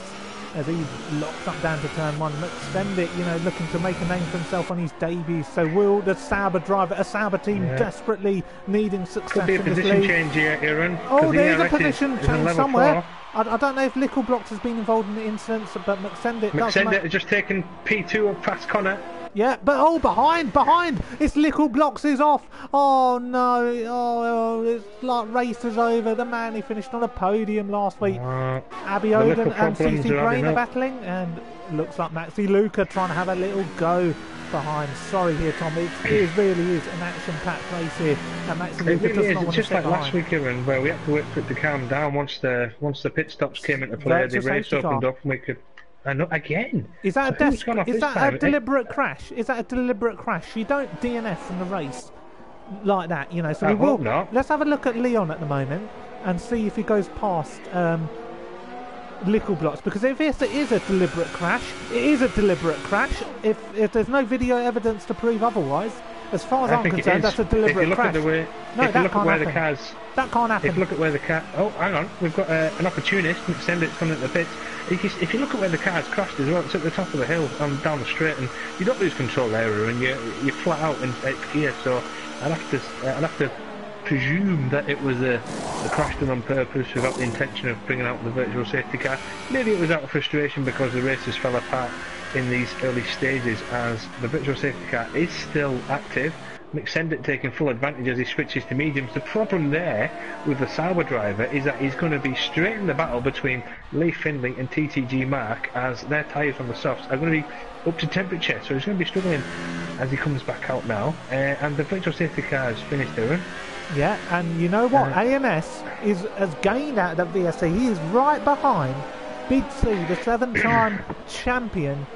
as he locks up down to turn 1. McSendit, you know, looking to make a name for himself on his debut. So will the Sauber driver, a Sauber team desperately needing success Could be a in this position league. change here, Aaron. Oh, there is a DRS position is change level somewhere. 4. I don't know if Little Blocks has been involved in the incident, but McSendit does McSendit has just taken P2 up past Connor. Yeah, but behind! It's Little Blocks is off. Oh no! Oh, it's like race is over. The man who finished on a podium last week, Abby Oden and CC Brain are battling, and looks like Maxi Luca trying to have a little go behind. Sorry here, Tom. It really is an action-packed race here, and Maxi Luca It really does is. not It's want to just stay like last behind. week, Aaron, where we had to wait for it to calm down once the pit stops came into play. The Virtual race safety opened car. up, and we could. And again. Is that So who's gone off is this that time? a deliberate crash? Is that a deliberate crash? You don't DNF from the race like that, you know. So I we will. hope not. Let's have a look at Leon at the moment and see if he goes past Little Blocks, because if it is a deliberate crash, it is a deliberate crash. If there's no video evidence to prove otherwise, as far as I'm concerned, that's a deliberate crash. If you look at where the cars. That can't happen. If you look at where the car. Oh, hang on. We've got an opportunist. McSendit's coming at the pits. If you look at where the car's crashed as well, it's at the top of the hill down the straight, and you don't lose control there, and you're flat out in eighth gear. So I'd have to presume that it was a crash done on purpose without the intention of bringing out the virtual safety car. Maybe it was out of frustration because the races fell apart in these early stages as the virtual safety car is still active. McSendit taking full advantage as he switches to mediums. The problem there with the Sauber driver is that he's going to be straight in the battle between Lee Finley and TTG Mark, as their tyres on the softs are going to be up to temperature, so he's going to be struggling as he comes back out now. And the virtual safety car is finished, Aaron. Yeah, and you know what? AMS has gained out of VSC. He is right behind Big C, the 7-time champion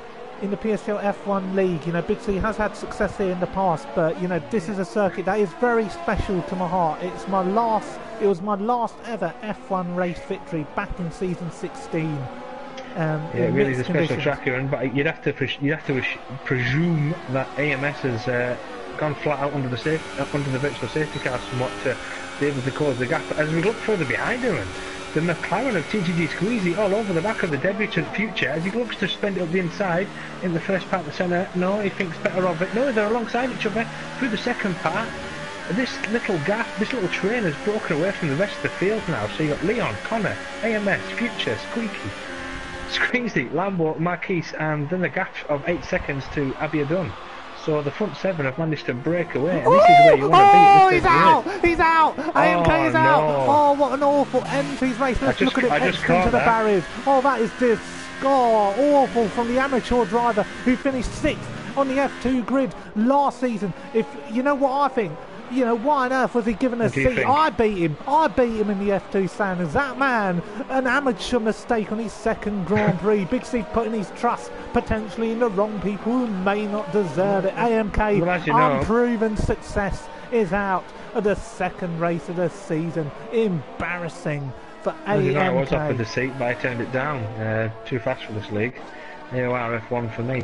in the PSGL F1 League. You know, Big C has had success here in the past, but you know, this is a circuit that is very special to my heart. It was my last ever F1 race victory back in season 16. Yeah, it really is a special track, Aaron, but you'd have to presume that AMS has gone flat out under the virtual safety car somewhat to be able to close the gap. As we look further behind, Aaron, the McLaren of TTG Squeezy all over the back of the debutant Future as he looks to spend it up the inside in the first part of the centre. No, he thinks better of it. No, they're alongside each other through the second part. This little gap, this little train has broken away from the rest of the field now. So you've got Leon, Connor, AMS, Future, Squeaky, Squeezy, Lambo, Marquise, and then a gap of 8 seconds to Abiadun. So the front 7 have managed to break away, and this is where you want to be at this stage. He's out! AMK is out! No. Oh, what an awful end to his race. Let's look at it etched into the barriers. Oh, that is just awful from the amateur driver who finished 6th on the F2 grid last season. If you know what I think, you know, why on earth was he given a seat? I beat him in the F2 standards. That man, an amateur mistake on his second Grand Prix. Big C putting his trust potentially in the wrong people who may not deserve it. AMK, well, as you know, unproven success, is out of the second race of the season. Embarrassing for AMK. I was offered the seat, but I turned it down. Too fast for this league. AORF1 for me.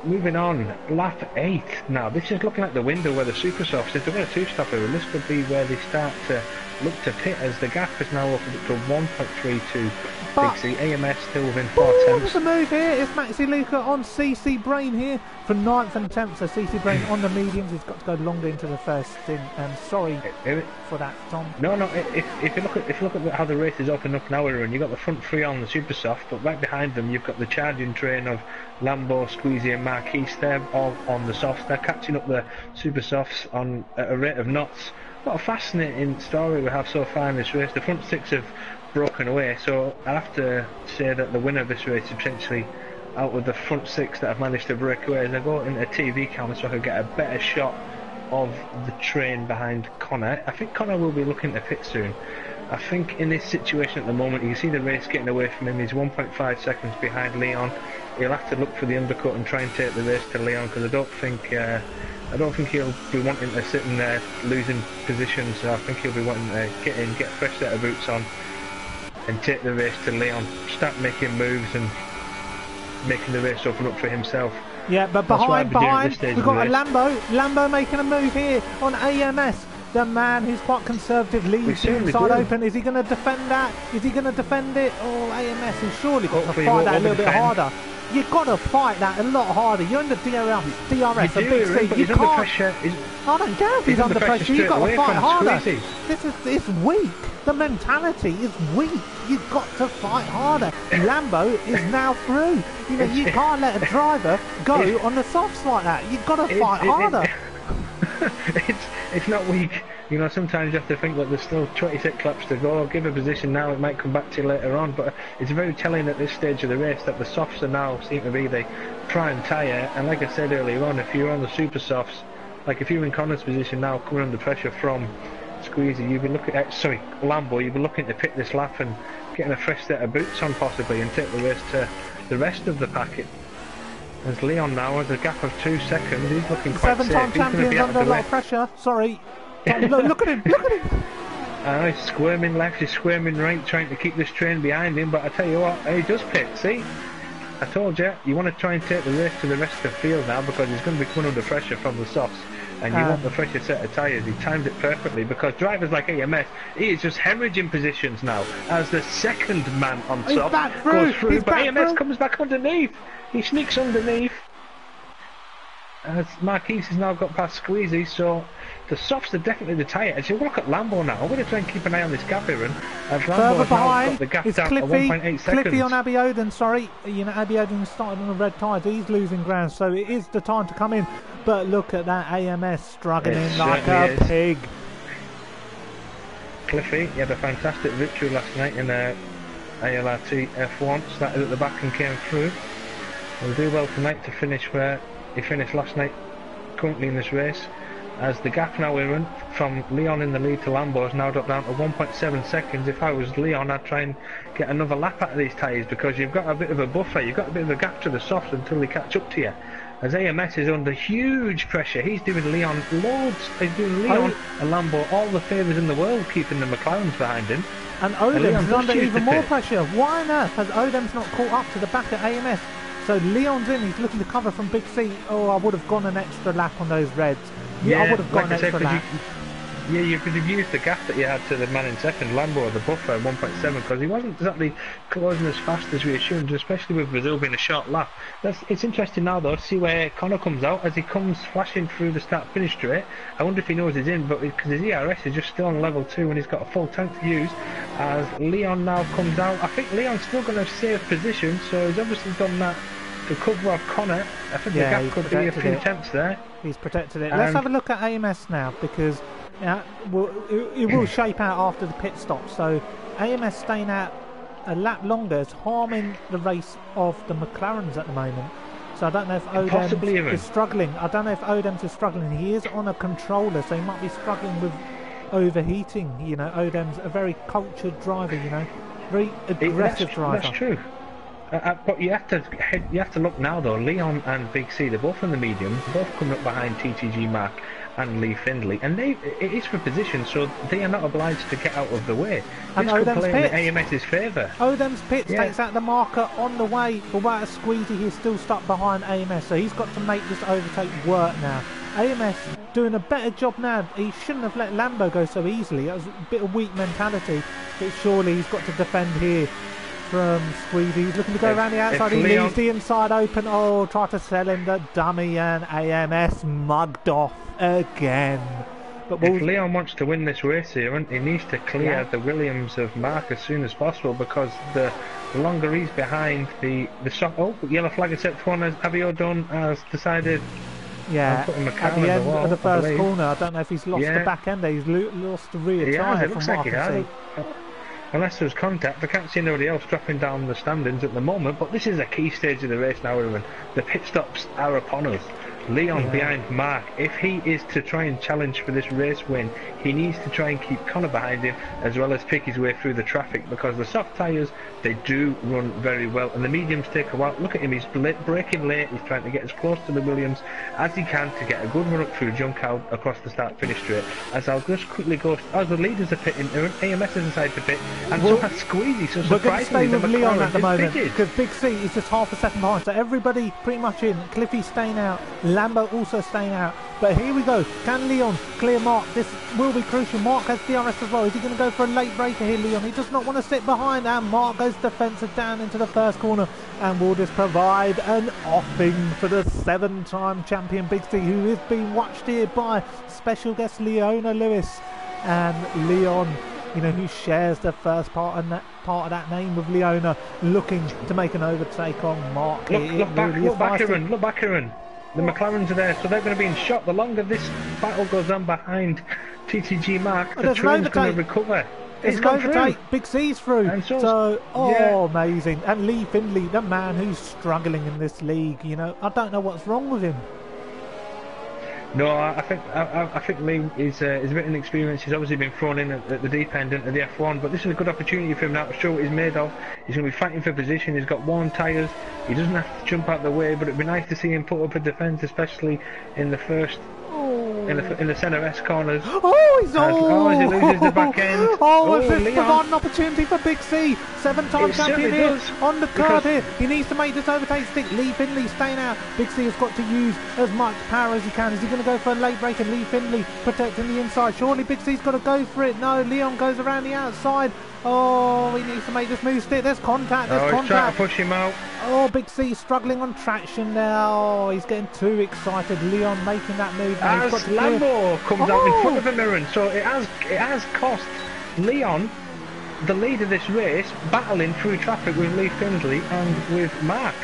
Moving on, lap 8. Now, this is looking like the window where the super softs, if they've got a two-stopper, this could be where they start to look to pit, as the gap is now opened up to 1.32. But- Big C, AMS still within 4 Ooh, tenths. there's a move here. It's Maxi Luca on CC Brain here for 9th and 10th. So CC Brain on the mediums. He's got to go longer into the first stint. Sorry for that, Tom. No, if you look at how the race is opening up now, and you've got the front three on the super soft, but right behind them you've got the charging train of Lambo, Squeezy and Marquis. They're all on the softs. They're catching up the super softs on at a rate of knots. What a fascinating story we have so far in this race. The front six have broken away, so I have to say that the winner of this race is potentially out of the front six that have managed to break away. As I go into a TV camera so I can get a better shot of the train behind Connor. I think Connor will be looking to pit soon. I think in this situation at the moment, you can see the race getting away from him. He's 1.5 seconds behind Leon. He'll have to look for the undercut and try and take the race to Leon, because I don't think he'll be wanting to sit in there losing positions. So I think he'll be wanting to get in, get a fresh set of boots on, and take the race to Leon. Start making moves and making the race open up for himself. Yeah, but behind, we've got a Lambo making a move here on AMS. The man who's quite conservative leaves the inside open. Is he going to defend that? Is he going to defend it? Oh, AMS has surely got to fight that a little bit harder. You've got to fight that a lot harder. You're in the DRS, a big C. You can't. I don't care if he's under pressure. You've got to fight harder. It's weak. The mentality is weak. You've got to fight harder. Lambo is now through. You know, you can't let a driver go on the softs like that. You've got to fight harder. It's not weak. You know, sometimes you have to think that there's still 26 laps to go. Give a position now, it might come back to you later on, but it's very telling at this stage of the race that the softs are now seem to be the prime tyre. And like I said earlier on, if you're on the super softs, like if you're in Connor's position now, coming under pressure from Squeezy, you've been looking at, Lambo, you've been looking to pick this lap and getting a fresh set of boots on possibly, and take the race to the rest of the packet. There's Leon now with a gap of 2 seconds. He's looking quite safe. Seven-time champions under a lot of pressure. Sorry. Look at him. Look at him. He's squirming left, he's squirming right, trying to keep this train behind him. But I tell you what, he does pit. See? I told you, you want to try and take the race to the rest of the field now, because he's going to be coming under pressure from the softs. And you want the fresher set of tyres. He timed it perfectly, because drivers like AMS, he is just hemorrhaging positions now as the second man on top goes through, but AMS comes back underneath. He sneaks underneath as Marquis has now got past Squeezy, so the softs are definitely the tyre. As you look at Lambo now, I'm going to try and keep an eye on this gap here, as Lambo has now got the gap down to 1.8 seconds. Cliffy on Abbey Oden, sorry. You know, Abbey Oden started on the red tyres. He's losing ground, so it is the time to come in. But look at that AMS struggling like a pig. Cliffy, he had a fantastic victory last night in ALRT F1. Started at the back and came through. He'll do well tonight to finish where he finished last night currently in this race, as the gap now we're in from Leon in the lead to Lambo has now dropped down to 1.7 seconds. If I was Leon, I'd try and get another lap out of these tyres, because you've got a bit of a buffer, you've got a bit of a gap to the softs until they catch up to you. As AMS is under huge pressure, he's doing Leon loads, he's doing Leon and Lambo all the favours in the world, keeping the McLarens behind him. And Odem's under even more pressure. Why on earth has Odem's not caught up to the back of AMS? So Leon's in, he's looking to cover from Big C. Oh, I would have gone an extra lap on those reds. Yeah, I would have gone an extra lap. You could have used the gap that you had to the man in second, Lambo, the buffer at 1.7, because he wasn't exactly closing as fast as we assumed, especially with Brazil being a short lap. It's interesting now, though, to see where Connor comes out as he comes flashing through the start-finish straight. I wonder if he knows he's in, but because his ERS is just still on level 2 and he's got a full tank to use. As Leon now comes out, I think Leon's still going to save position, so he's obviously done that to cover off Connor. I think the gap could be a few tenths there. He's protected it. Let's have a look at AMS now, because it will shape out after the pit stop. So AMS staying out a lap longer is harming the race of the McLarens at the moment. So I don't know if Odem's is struggling. I don't know if Odem's is struggling. He is on a controller, so he might be struggling with overheating. You know, Odem's a very cultured driver. You know, very aggressive driver. That's true. But you have to look now though. Leon and Big C, they're both in the mediums, both coming up behind TTG Mark and Lee Findlay, and it is for position, so they are not obliged to get out of the way. And This could Odem's play in pits. the AMS's favour. Odem's pits Yeah. takes out the marker on the way. But without a squeezy, he's still stuck behind AMS, so he's got to make this overtake work now. AMS doing a better job now. He shouldn't have let Lambo go so easily. That was a bit of weak mentality, but surely he's got to defend here from Squeezy. He's looking to go around the outside. He leaves the inside open. Oh, try to sell him the dummy, and AMS mugged off again. But If Leon wants to win this race here, he needs to clear the Williams of Mark as soon as possible, because the longer he's behind the yellow flag is set for one, as Abiodun has decided. at the end of the first corner, I don't know if he's lost the back end. He's lost the rear tyre. It looks like he has. Unless there's contact, I can't see anybody else dropping down the standings at the moment, but this is a key stage of the race now, everyone. The pit stops are upon us. Leon behind Mark. If he is to try and challenge for this race win, he needs to try and keep Connor behind him, as well as pick his way through the traffic, because the soft tyres, they do run very well, and the mediums take a while. Look at him, he's braking late. He's trying to get as close to the Williams as he can to get a good run up through junk out across the start-finish straight. As I'll just quickly go, as the leaders are pitting, AMS is inside to pit, and so has Squeezy. So we're going to stay with Leon at the moment, pitted. because Big C is just half a second behind, so everybody pretty much in. Cliffy staying out, Lambo also staying out. But here we go. Can Leon clear Mark? This will be crucial. Mark has DRS as well. Is he going to go for a late breaker here, Leon? He does not want to sit behind. And Mark goes defensive down into the first corner. And will this provide an offing for the 7-time champion Big C, who is being watched here by special guest Leona Lewis. And Leon, who shares the first part of that name with Leona, looking to make an overtake on Mark. Look back, Aaron. The McLarens are there, so they're going to be in shot. The longer this battle goes on behind TTG Mark, the train's going to recover. It's an overtake. Big C's through. Amazing. And Lee Findlay, the man who's struggling in this league, I don't know what's wrong with him. No, I think Lee is a bit inexperienced. He's obviously been thrown in at the deep end into the F1, but this is a good opportunity for him now to show what he's made of. He's going to be fighting for position. He's got worn tyres. He doesn't have to jump out the way, but it'd be nice to see him put up a defence, especially in the first. In the centre S corners. As he loses the back end. It's provided an opportunity for Big C. 7-time champion here on the card here. He needs to make this overtake stick. Lee Findlay staying out. Big C has got to use as much power as he can. Is he going to go for a late break? And Lee Findlay protecting the inside. Surely Big C's got to go for it. No, Leon goes around the outside. He needs to make this move stick. There's contact. He's trying to push him out. Big C struggling on traction now. He's getting too excited. Leon making that move. As Lambo comes out in front of him, Aaron. So it has cost Leon, the lead of this race, battling through traffic with Lee Findlay and with Mark.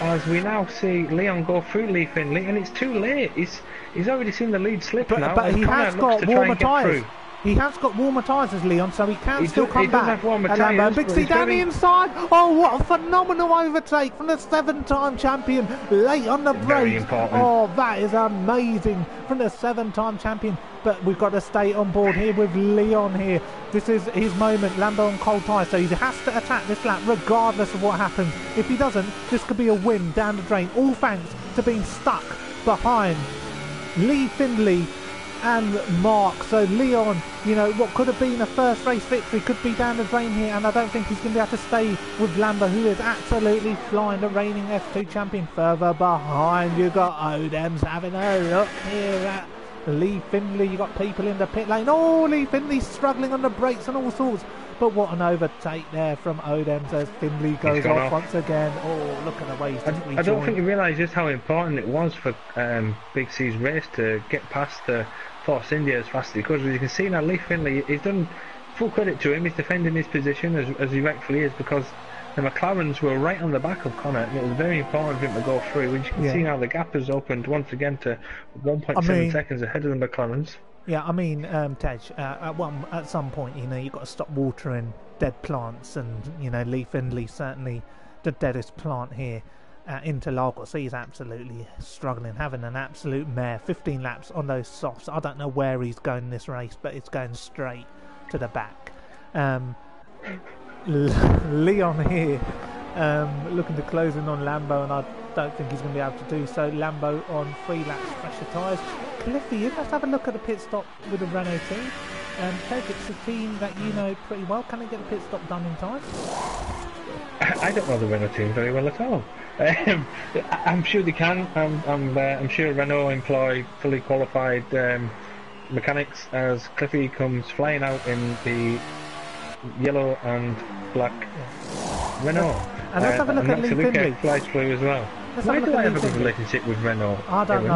As we now see Leon go through Lee Findlay, and it's too late. He's already seen the lead slip now. But he has got warmer tyres. Through. He has got warmer tyres as Leon, so he can still come back. He does have warmer tyres. Big C down the inside. What a phenomenal overtake from the 7-time champion. Late on the brakes. Very important. That is amazing from the 7-time champion. But we've got to stay on board here with Leon here. This is his moment. Lambo on cold tyres, so he has to attack this lap regardless of what happens. If he doesn't, this could be a win down the drain. All thanks to being stuck behind Lee Findlay and Mark. So Leon, what could have been a first race victory could be down the drain here, and I don't think he's going to be able to stay with Lambo, who is absolutely flying, the reigning F2 champion. Further behind, you got Odems having a look here at Lee Findlay. You got people in the pit lane. Lee Findlay struggling on the brakes and all sorts. But what an overtake there from Odems as Findlay goes off once again. Look at the way he's just rejoined. I don't think he realised just how important it was for Big C's race to get past the Force India as fast as he could. As you can see now, Lee Findlay, he's done full credit to him. He's defending his position as he rightfully is, because the McLarens were right on the back of Connor, and it was very important for him to go through. As you can see now, the gap has opened once again to 1.7 seconds ahead of the McLarens. Yeah, I mean, Tej, at some point, you've got to stop watering dead plants, and, Lee Findlay certainly the deadest plant here at Interlagos. So he's absolutely struggling, having an absolute mare. 15 laps on those softs. I don't know where he's going in this race, but it's going straight to the back. Leon here looking to close in on Lambo, and don't think he's going to be able to do so. Lambo on 3 laps, fresher tyres. Cliffy, let's have a look at the pit stop with the Renault team. Peg, it's a team that you know pretty well. Can they get the pit stop done in time? I don't know the Renault team very well at all. I'm sure they can. I'm sure Renault employ fully qualified mechanics as Cliffy comes flying out in the yellow and black Renault. And let's have a look at Lee Finley. Flies blue as well. Why do I have a good relationship with Renault? I don't know.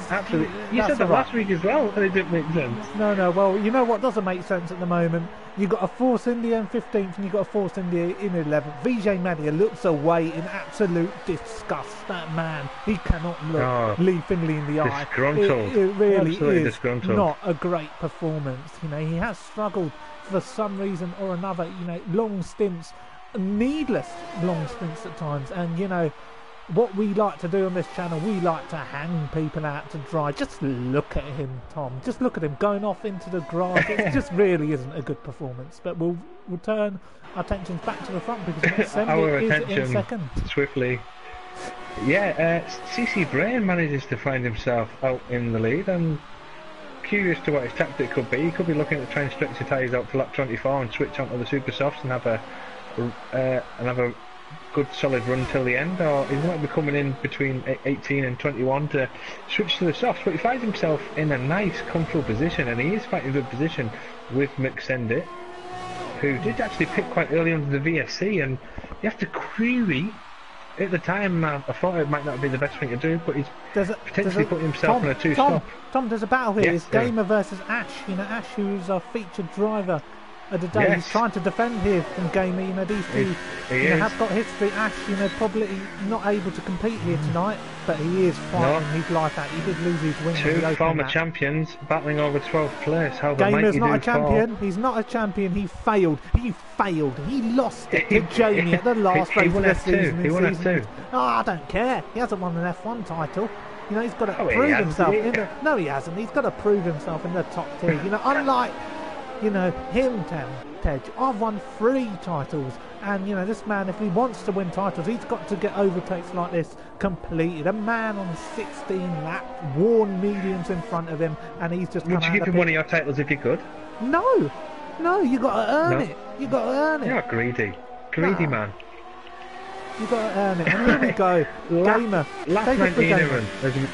Absolutely. You said that last week as well, and it didn't make sense. No. Well, you know what doesn't make sense at the moment? You've got a Force India in 15th, and you've got a Force India in 11th. Vijay Mania looks away in absolute disgust. That man, he cannot look Lee Finley in the eye. Disgruntled. It really Absolutely is disgruntled. not a great performance. You know, he has struggled for some reason or another. You know, long stints, needless long stints at times, and you know. What we like to do on this channel, we like to hang people out to dry. Just look at him, Tom. Just look at him going off into the grass. It just really isn't a good performance. But we'll turn our attentions back to the front because our is attention in second. Swiftly. Yeah, CC Brain manages to find himself out in the lead. I'm curious to what his tactic could be. He could be looking to try and stretch the tyres out to lap 24 and switch onto the super softs and have a good solid run till the end, or he might be coming in between 18 and 21 to switch to the softs, but he finds himself in a nice comfortable position, and he is fighting a good position with McSendit, who did actually pick quite early under the VSC, and you have to query at the time. I thought it might not be the best thing to do, but he's potentially put himself in a two-stop. Tom, there's a battle here. Yes, it's Gamer versus Ash. You know, Ash, who's our featured driver of the day. Yes. He's trying to defend here from Gamer. You know, these two have got history. Ash, you know, probably not able to compete here tonight, but he is fighting his life out. He did lose his win. Two former champions battling over 12th place. How the Gamer's mighty not a do champion. fall. He's not a champion. He failed. He lost it to Jamie at the last race of the season. He won F2. Oh, I don't care. He hasn't won an F1 title. You know, he's got to Oh, he prove has. himself. No, he hasn't. He's got to prove himself in the top tier. You know, unlike, you know, him, Tej. I've won 3 titles, and you know, this man, if he wants to win titles, he's got to get overtakes like this completed. A man on 16 laps, worn mediums in front of him, and he's just. Would you give him one of your titles if you could? No, you got to earn it. You got to earn it. You're greedy, man. You got to earn it. And here we go, Gamer. Last Take it for 19 Gamer. run.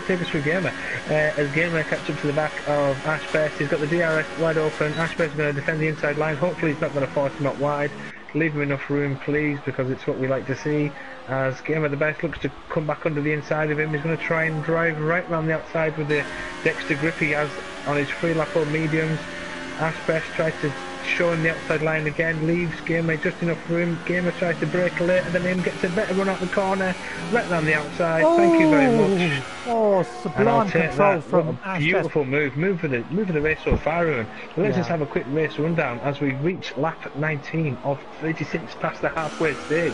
Take us through Gamer. As Gamer catches up to the back of Ash Best, he's got the DRS wide open. Ash Best is going to defend the inside line. Hopefully he's not going to force him out wide. Leave him enough room, please, because it's what we like to see. As Gamer the Best looks to come back under the inside of him, he's going to try and drive right round the outside with the extra grip he has on his 3-lap mediums. Ash Best tries to show him the outside line again, leaves Gamer just enough room. Gamer tries to brake later than him, gets a better run out the corner, right round the outside. Thank you very much. Oh, sublime control from What a Ash beautiful move. Move for the race so far, Owen. Let's just have a quick race rundown as we reach lap 19 of 36 past the halfway stage.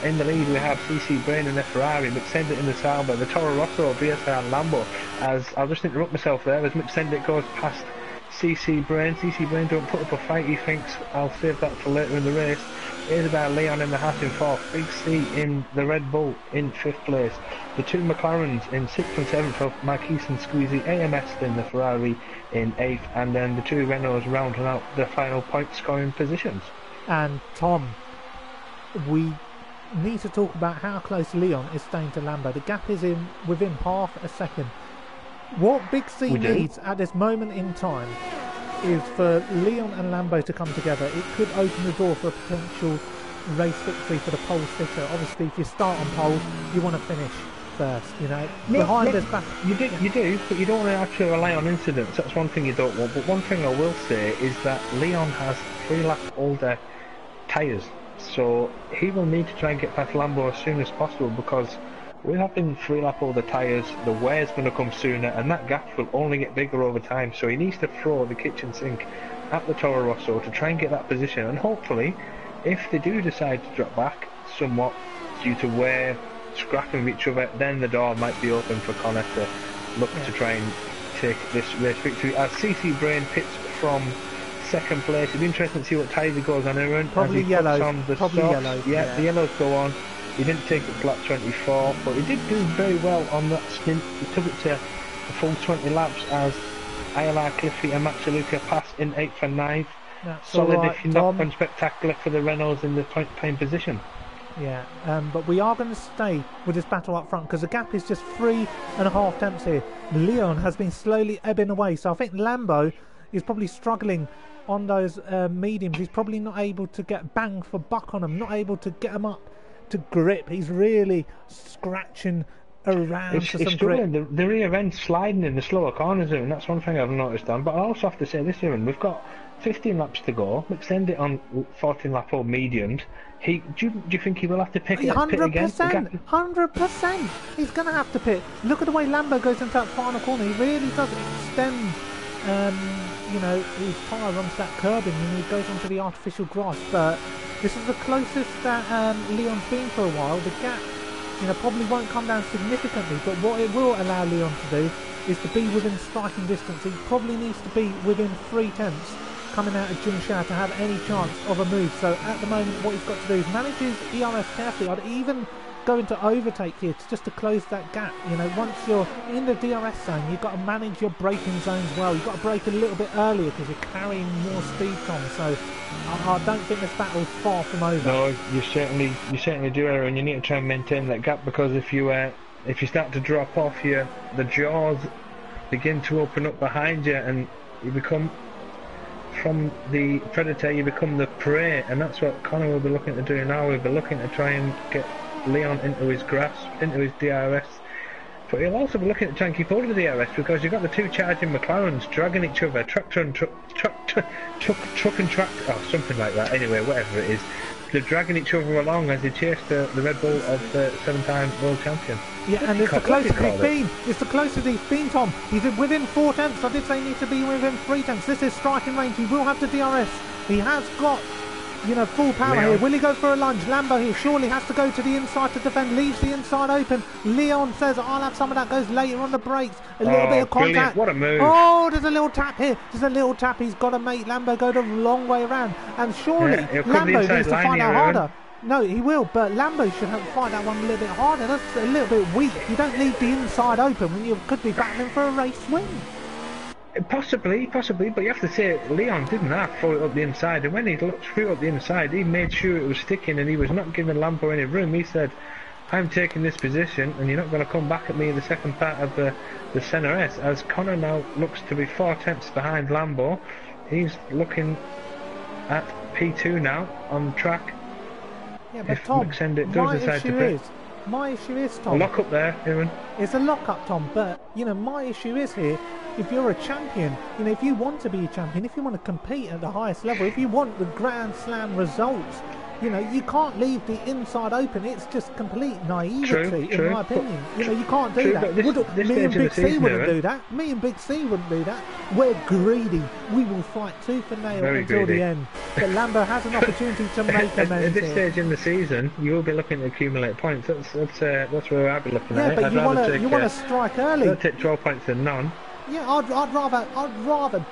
In the lead we have CC Brain in the Ferrari, McSendit in the Sauber, the Toro Rosso, VSR and Lambo. As I'll just interrupt myself there, as McSendit goes past CC Brain don't put up a fight. He thinks I'll save that for later in the race. Here's about Leon in the Haas in 4th, Big C in the Red Bull in 5th place, the 2 McLarens in 6th and 7th of Marquise and Squeezy, AMS in the Ferrari in 8th, and then the 2 Renaults rounding out the final point scoring positions. And Tom, we need to talk about how close Leon is staying to Lambo. The gap is in within half a second. What Big C needs at this moment in time is for Leon and Lambo to come together. It could open the door for a potential race victory for the pole sitter. Obviously, if you start on pole, you want to finish first. You know, behind this back. You do, but you don't want to actually rely on incidents. That's one thing you don't want. But one thing I will say is that Leon has 3-lap older tyres, so he will need to try and get past Lambo as soon as possible, because we have been 3-lap older tyres, the wear's going to come sooner, and that gap will only get bigger over time, so he needs to throw the kitchen sink at the Toro Rosso to try and get that position, and hopefully, if they do decide to drop back somewhat due to wear, scrapping with each other, then the door might be open for Connor to look to try and take this race victory. As CC Brain pits from 2nd place, it'd be interesting to see what tyre he goes on, Aaron. Probably yellow. Yellow. Yeah, the yellows go on. He didn't take it to lap 24, but he did do very well on that stint. He took it to a full 20 laps as ILR Cliffy and Matsaluka passed in 8th and 9th. That's Solid, all right, if not Tom. unspectacular for the Renaults in the playing position. Yeah, but we are going to stay with this battle up front because the gap is just 3.5 tenths here. Leon has been slowly ebbing away, so I think Lambo is probably struggling on those mediums. He's probably not able to get bang for buck on them, not able to get them up to grip. He's really scratching around for some grip. The rear end sliding in the slower corners, and that's one thing I've noticed on. But I also have to say this, Aaron, we've got 15 laps to go. Extend it on 14 lap old mediums. Do you think he will have to pit again? 100%. He's going to have to pit. Look at the way Lambo goes into that final corner. He really does extend, his tyre onto that curbing and he goes onto the artificial grass. But this is the closest that Leon's been for a while. The gap, probably won't come down significantly. But what it will allow Leon to do is to be within striking distance. He probably needs to be within 3 tenths. Coming out of Junsha to have any chance of a move. So at the moment what he's got to do is manage his ERS carefully. I'd even go into overtake here just to close that gap. Once you're in the DRS zone, you've got to manage your braking zones well. You've got to brake a little bit earlier because you're carrying more speed, Tom. So I don't think this battle's far from over. No, you certainly do, Aaron. You need to try and maintain that gap because if you start to drop off, the jaws begin to open up behind you and you become, from the predator you become the prey, and that's what Connor will be looking to do now. We'll be looking to try and get Leon into his grasp, into his DRS, but he'll also be looking to try and keep hold of the DRS because you've got the two charging McLarens dragging each other, truck and track, or something like that. Anyway, whatever it is, they're dragging each other along as they chase the Red Bull of the 7-time world champion. Yeah, and it's the closest he's been. It's the closest he's been, Tom. He's within 4 tenths. I did say he needs to be within 3 tenths. This is striking range. He will have the DRS. He has got, full power here. Will he go for a lunge? Lambo here surely has to go to the inside to defend. Leaves the inside open. Leon says, I'll have some of that. Goes later on the brakes. A little bit of contact. Brilliant. What a move. Oh, there's a little tap here. There's a little tap. He's got to make Lambo go the long way around. And surely Lambo needs to find out harder. No, he will, but Lambo should have to fight that one a little bit harder. That's a little bit weak. You don't leave the inside open when you could be battling for a race win. Possibly, but you have to say Leon didn't have to throw it up the inside, and when he threw it up the inside, he made sure it was sticking, and he was not giving Lambo any room. He said, I'm taking this position, and you're not going to come back at me in the second part of the centre S, as Connor now looks to be 4 tenths behind Lambo. He's looking at P2 now on track. Yeah, but Tom, my issue is, Tom. A lock up there, Ewan. It's a lock up, Tom, but, my issue is here, if you're a champion, if you want to be a champion, if you want to compete at the highest level, if you want the Grand Slam results, you can't leave the inside open. It's just complete naivety, in my opinion. You can't do that. Me and Big C wouldn't do that. Me and Big C wouldn't do that. We're greedy. We will fight tooth and nail until the end. But Lambo has an opportunity to make amends. At this stage in the season, you will be looking to accumulate points. That's where I'd be looking at. Yeah, but you want to strike early. I'd take 12 points than none. Yeah, I'd rather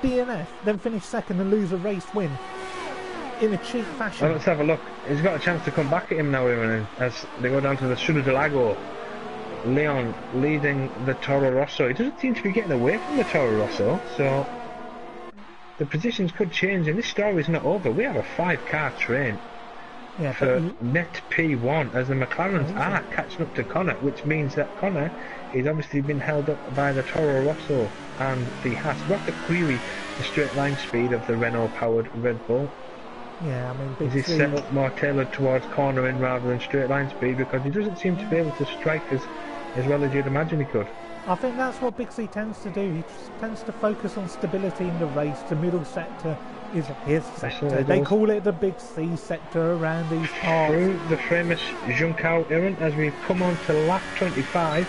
DNF than finish second and lose a race win in a cheap fashion. Well, let's have a look. He's got a chance to come back at him now, as they go down to the Sud del Lago. Leon leading the Toro Rosso. He doesn't seem to be getting away from the Toro Rosso, so the positions could change, and this story's not over. We have a 5-car train for net P1 as the McLarens are catching up to Connor, which means that Connor is obviously been held up by the Toro Rosso and the Haas. We have to query the straight line speed of the Renault powered Red Bull. Yeah, I mean, is he set up more tailored towards cornering rather than straight line speed, because he doesn't seem to be able to strike as well as you'd imagine he could. I think that's what Big C tends to do. He tends to focus on stability in the race. The middle sector is his sector. They call it the Big C sector around these parts. Through the famous Junção Aaron, as we've come on to lap 25,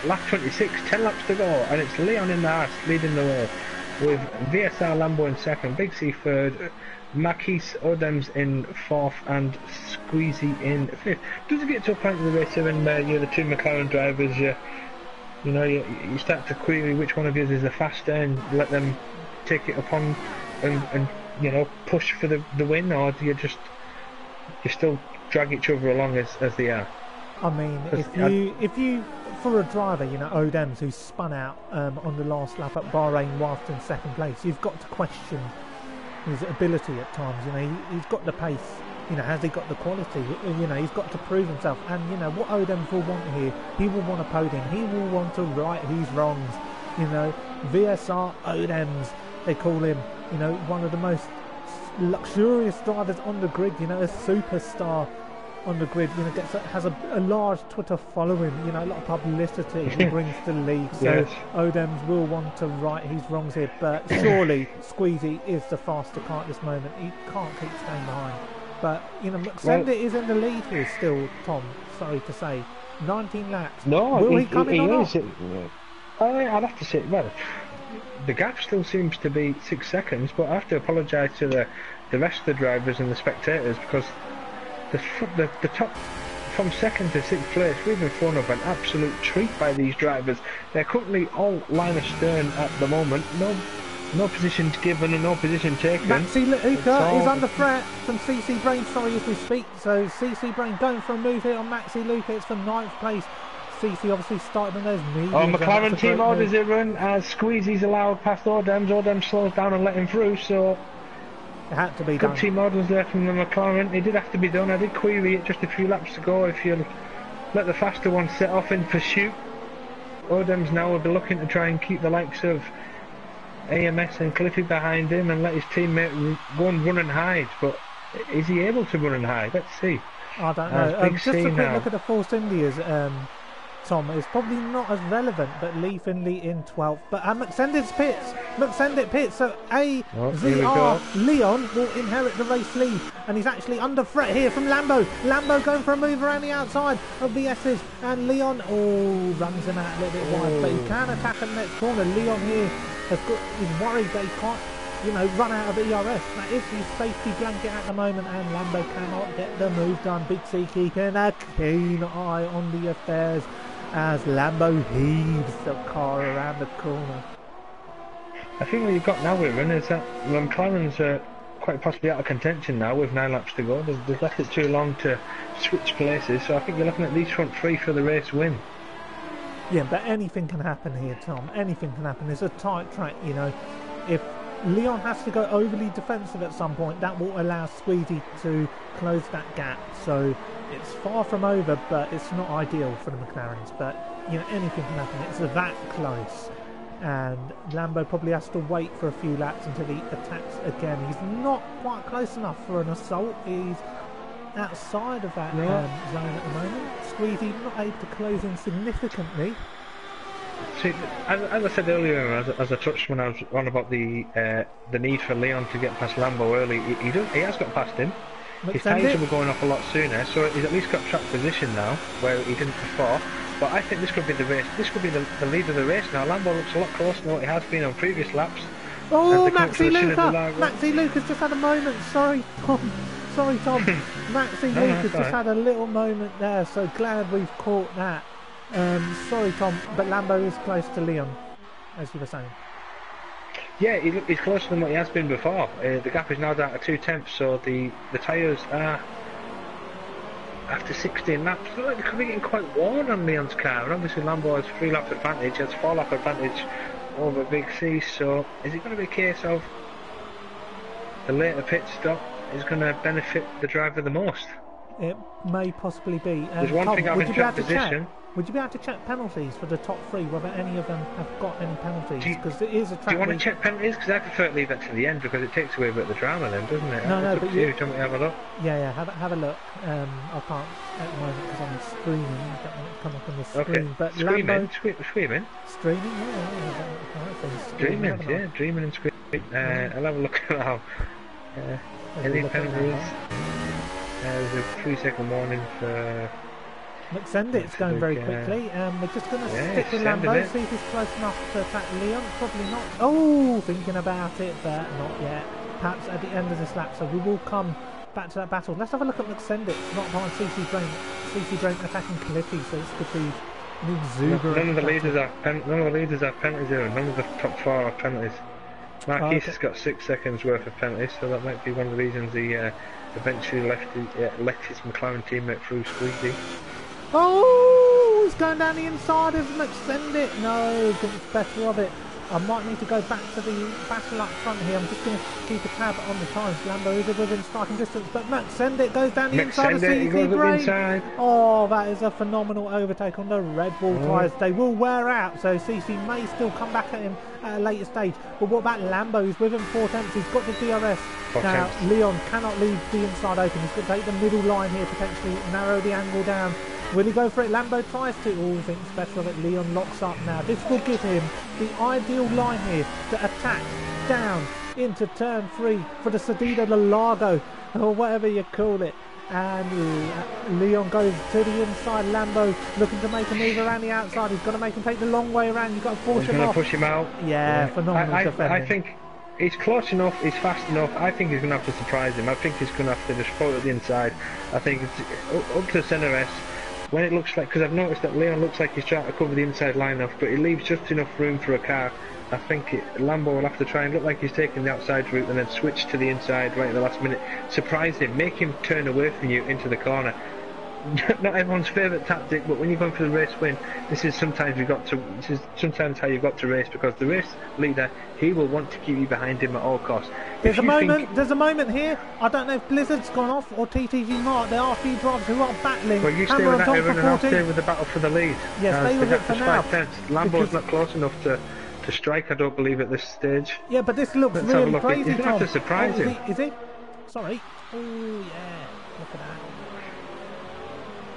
lap 26, 10 laps to go, and it's Leon in the Haas leading the way, with VSR Lambo in second, Big C third, Marquis Odems in fourth, and Squeezy in fifth. Does it get to a point in the race when you're the two McLaren drivers, you start to query which one of you is the faster and let them take it upon and push for the win, or do you still drag each other along as they are? I mean, if you for a driver, you know, Odems, who spun out on the last lap at Bahrain whilst in second place, you've got to question his ability at times. You know, he's got the pace. You know, has he got the quality? You know, he's got to prove himself. And you know what Odems will want here, he will want a podium. He will want to right his wrongs. You know, VSR Odems, they call him. You know, one of the most luxurious drivers on the grid. You know, a superstar on the grid. You know, has a large Twitter following. You know, a lot of publicity he brings to the league. So Yes. Odems will want to right his wrongs here. But surely Squeezy is the faster car at this moment. He can't keep staying behind. But you know, Sendit is in the lead here still. Tom, sorry to say, 19 laps. No, will he come in or is. not? I'd have to say, well, the gap still seems to be 6 seconds, but I have to apologise to the rest of the drivers and the spectators because the top from second to sixth place, we've been thrown up an absolute treat by these drivers. They're currently all line astern at the moment. No positions given and no position taken. Maxi Luca is under threat from CC Brain, sorry, as we speak. So CC Brain going for a move here on Maxi Luca. It's from 9th place. CC obviously started on those mediums. Oh, McLaren team orders it run as Squeezy's allowed past Odems. Odems slows down and let him through, so it had to be good done. team orders there from the McLaren. It did have to be done. I did query it just a few laps to go. If you let the faster one set off in pursuit, Odems now will be looking to try and keep the likes of AMS and Cliffy behind him and let his teammate run and hide. But is he able to run and hide? Let's see. I don't know. Just a quick now. look at the Force Indias, Tom. It's probably not as relevant, but Lee Finley in 12th. But McSendit pits. So AZR Leon will inherit the race lead, and he's actually under threat here from Lambo. Lambo going for a move around the outside of VS's, and Leon runs him out a little bit wide, but he can attack in the next corner. Leon here is worried that he can't, you know, run out of ERS. That is his safety blanket at the moment, and Lambo cannot get the move done. Big C keeping a keen eye on the affairs as Lambo heaves the car around the corner. I think what you've got now, Whitman, is that McLaren's quite possibly out of contention now with 9 laps to go. They've left it too long to switch places, so I think you're looking at these front three for the race win. Yeah, but anything can happen here, Tom. Anything can happen. It's a tight track, you know. If Leon has to go overly defensive at some point, that will allow Squeezy to close that gap. So it's far from over, but it's not ideal for the McLarens. But, you know, anything can happen. It's that close. And Lambo probably has to wait for a few laps until he attacks again. He's not quite close enough for an assault. He's outside of that zone at the moment. Squeezy not able to close in significantly. See, as I said earlier, as I touched when I was on about the need for Leon to get past Lambo early, he has got past him. His tyres were going off a lot sooner, so he's at least got track position now, where he didn't before. But I think this could be the race. This could be the lead of the race now. Lambo looks a lot closer than what it has been on previous laps. Oh, Maxi Luca! Maxi Luca's just had a moment. Sorry, Tom. Maxi Luca's just had a little moment there, so glad we've caught that. Sorry, Tom, but Lambo is close to Leon, as you were saying. Yeah, he's closer than what he has been before. The gap is now down to 2/10, so the tyres are, after 16 laps, look like they could be getting quite worn on Leon's car. And obviously Lambo has 3 lap advantage, has 4 lap advantage over Big C, so is it going to be a case of the later pit stop is going to benefit the driver the most? It may possibly be. There's one Tom, thing having track position. Would you be able to check penalties for the top 3, whether any of them have got any penalties? Because it is a track. Do you want to check penalties? Because I prefer to leave that to the end because it takes away a bit of the drama then, doesn't it? No, but you want me to have a look? Yeah, have a look. I can't at the moment because I'm streaming. I don't want it to come up on the screen. Okay. But Streaming? Lambo, Streaming? Streaming? Dreaming and screaming. I'll have a look now. Any penalties? There's a 3-second warning for... McSendit's going very quickly. We're just going to stick with Lambo, see if he's close enough to attack Leon. Probably not. Oh, thinking about it, but not yet. Perhaps at the end of this lap, so we will come back to that battle. Let's have a look at McSendit. Not behind CC Brain. CC Brain attacking Cliffy, so this could be an exuberant. None of the leaders have penalties here. None of the top 4 have penalties. Marquis has got 6 seconds worth of penalties, so that might be one of the reasons he eventually let his McLaren teammate through Squeezy. Oh, he's going down the inside. Is send it? No, thinks better of it. I might need to go back to the battle up front here. I'm just going to keep a tab on the times. Lambo is within striking distance, but send it goes down the inside of CC Brain. Oh, that is a phenomenal overtake on the Red Bull tyres. They will wear out, so CC may still come back at him at a later stage. But what about Lambo? He's with him 4 attempts. He's got the DRS. Now, Leon cannot leave the inside open. He's going to take the middle line here, potentially narrow the angle down. Will he go for it? Lambo tries to. Oh, thinks better of it. Leon locks up now. This will give him the ideal line here to attack down into turn 3 for the Cedida de Largo, or whatever you call it. And Leon goes to the inside. Lambo looking to make a move around the outside. He's going to make him take the long way around. You've got to force him off. Push him out. Yeah, phenomenal defending. I think he's close enough, he's fast enough. I think he's going to have to surprise him. I think he's going to have to just throw it at the inside. I think it's up to centre S. When it looks like, because I've noticed that Leon looks like he's trying to cover the inside line off, but he leaves just enough room for a car. I think Lambo will have to try and look like he's taking the outside route and then switch to the inside right at the last minute. Surprise him, make him turn away from you into the corner. Not everyone's favourite tactic, but when you're going for the race win, this is sometimes how you've got to race, because the race leader, he will want to keep you behind him at all costs. There's a moment here. I don't know if Blizzard's gone off or TTG Mark. There are a few drivers who are battling. Well, you stay with that everyone and I'll stay with the battle for the lead. Yes, stay with it for now. Lambo's not close enough to strike, I don't believe, at this stage. Yeah, but this looks really crazy. He's going to have to surprise him. Is he? Sorry. Oh, yeah. Look at that.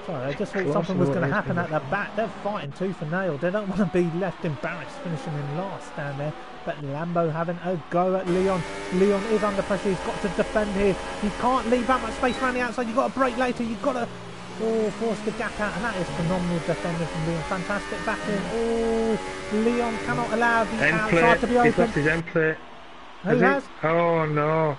Sorry, I just thought something was going to happen at the back. They're fighting tooth and nail. They don't want to be left embarrassed finishing in last down there. But Lambo having a go at Leon. Leon is under pressure. He's got to defend here. He can't leave that much space around the outside. You've got to break later. You've got to force the gap out. And that is phenomenal defending from Leon. Fantastic backing. Oh, Leon cannot allow the outside to be open. He's lost his end plate. Who has? Oh, no.